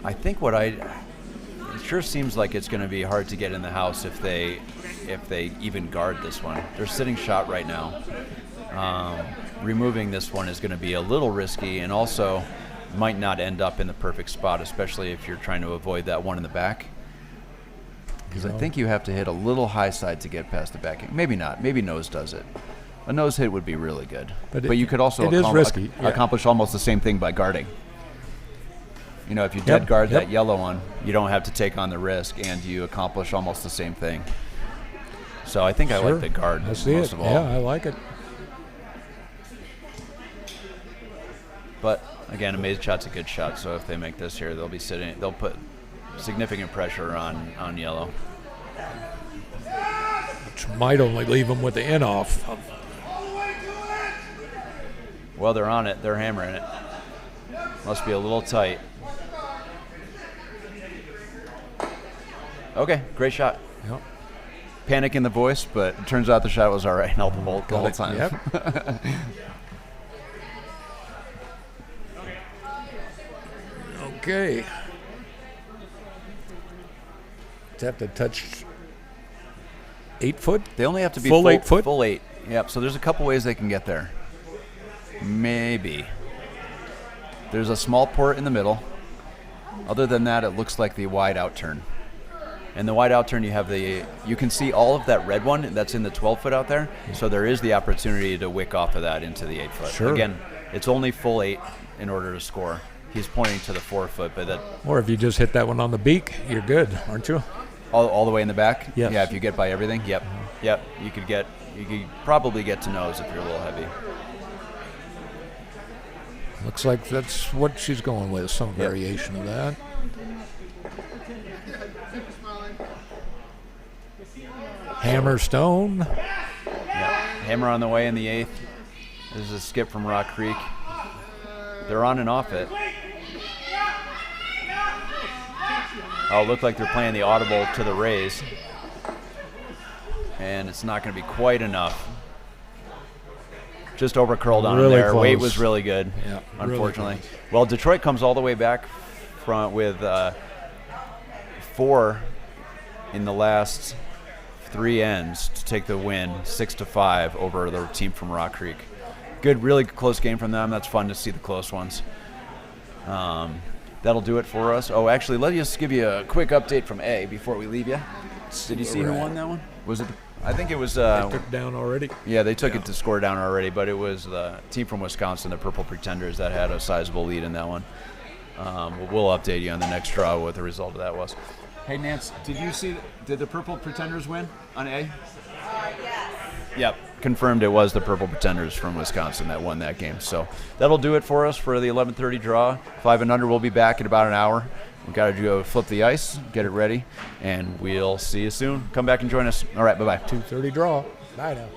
I think it sure seems like it's going to be hard to get in the house if they even guard this one. They're sitting shot right now. Removing this one is going to be a little risky, and also might not end up in the perfect spot, especially if you're trying to avoid that one in the back. Because I think you have to hit a little high side to get past the back. Maybe not. Maybe nose does it. A nose hit would be really good. But you could also it is risky, yeah. accomplish almost the same thing by guarding. You know, if you dead guard that yellow one, you don't have to take on the risk, and you accomplish almost the same thing. So I think I like the guard I see most it. of all. Yeah, I like it. But again, a made shot's a good shot. So if they make this here, they'll put significant pressure on yellow. Which might only leave them with the in off. Well, they're on it. They're hammering it. Must be a little tight. Okay, great shot. Yep. Panic in the voice, but it turns out the shot was all right all the whole time. Yep. Okay. Does have to touch 8 foot? They only have to be Full 8 foot? Full 8. Yep. So there's a couple ways they can get there. Maybe. There's a small port in the middle. Other than that, it looks like the wide out turn. And the wide out turn, you can see all of that red one that's in the 12 foot out there. So there is the opportunity to wick off of that into the 8 foot. Sure. Again, it's only full 8 in order to score. He's pointing to the 4 foot, but that Or if you just hit that one on the beak, you're good, aren't you? all the way in the back. Yes. Yeah, if you get by everything. Yep. Yep. You could probably get to nose if you're a little heavy. Looks like that's what she's going with, some variation of that. Hammer stone. Yeah. Hammer on the way in the 8th. This is a skip from Rock Creek. They're on and off it. Oh, it looked like they're playing the audible to the Rays. And it's not going to be quite enough. Just over curled on Really there. Weight close. was really good, Yeah, really unfortunately. close. Well, Detroit comes all the way back front with 4 in the last 3 ends to take the win, 6-5 over the team from Rock Creek. Good, really close game from them. That's fun to see the close ones. That'll do it for us. Oh, actually, let me just give you a quick update from A before we leave you. Did you see who won that one? Was it? I think it was. Took down already. Yeah, they took it to score down already, but it was the team from Wisconsin, the Purple Pretenders, that had a sizable lead in that one. We'll update you on the next draw what the result of that was. Hey, Nance, did the Purple Pretenders win on A? Yes. Yep, confirmed it was the Purple Pretenders from Wisconsin that won that game. So that'll do it for us for the 11:30 draw. 5 and under, we'll be back in about an hour. We've got to go flip the ice, get it ready, and we'll see you soon. Come back and join us. All right, bye-bye. 2:30 draw. Bye now.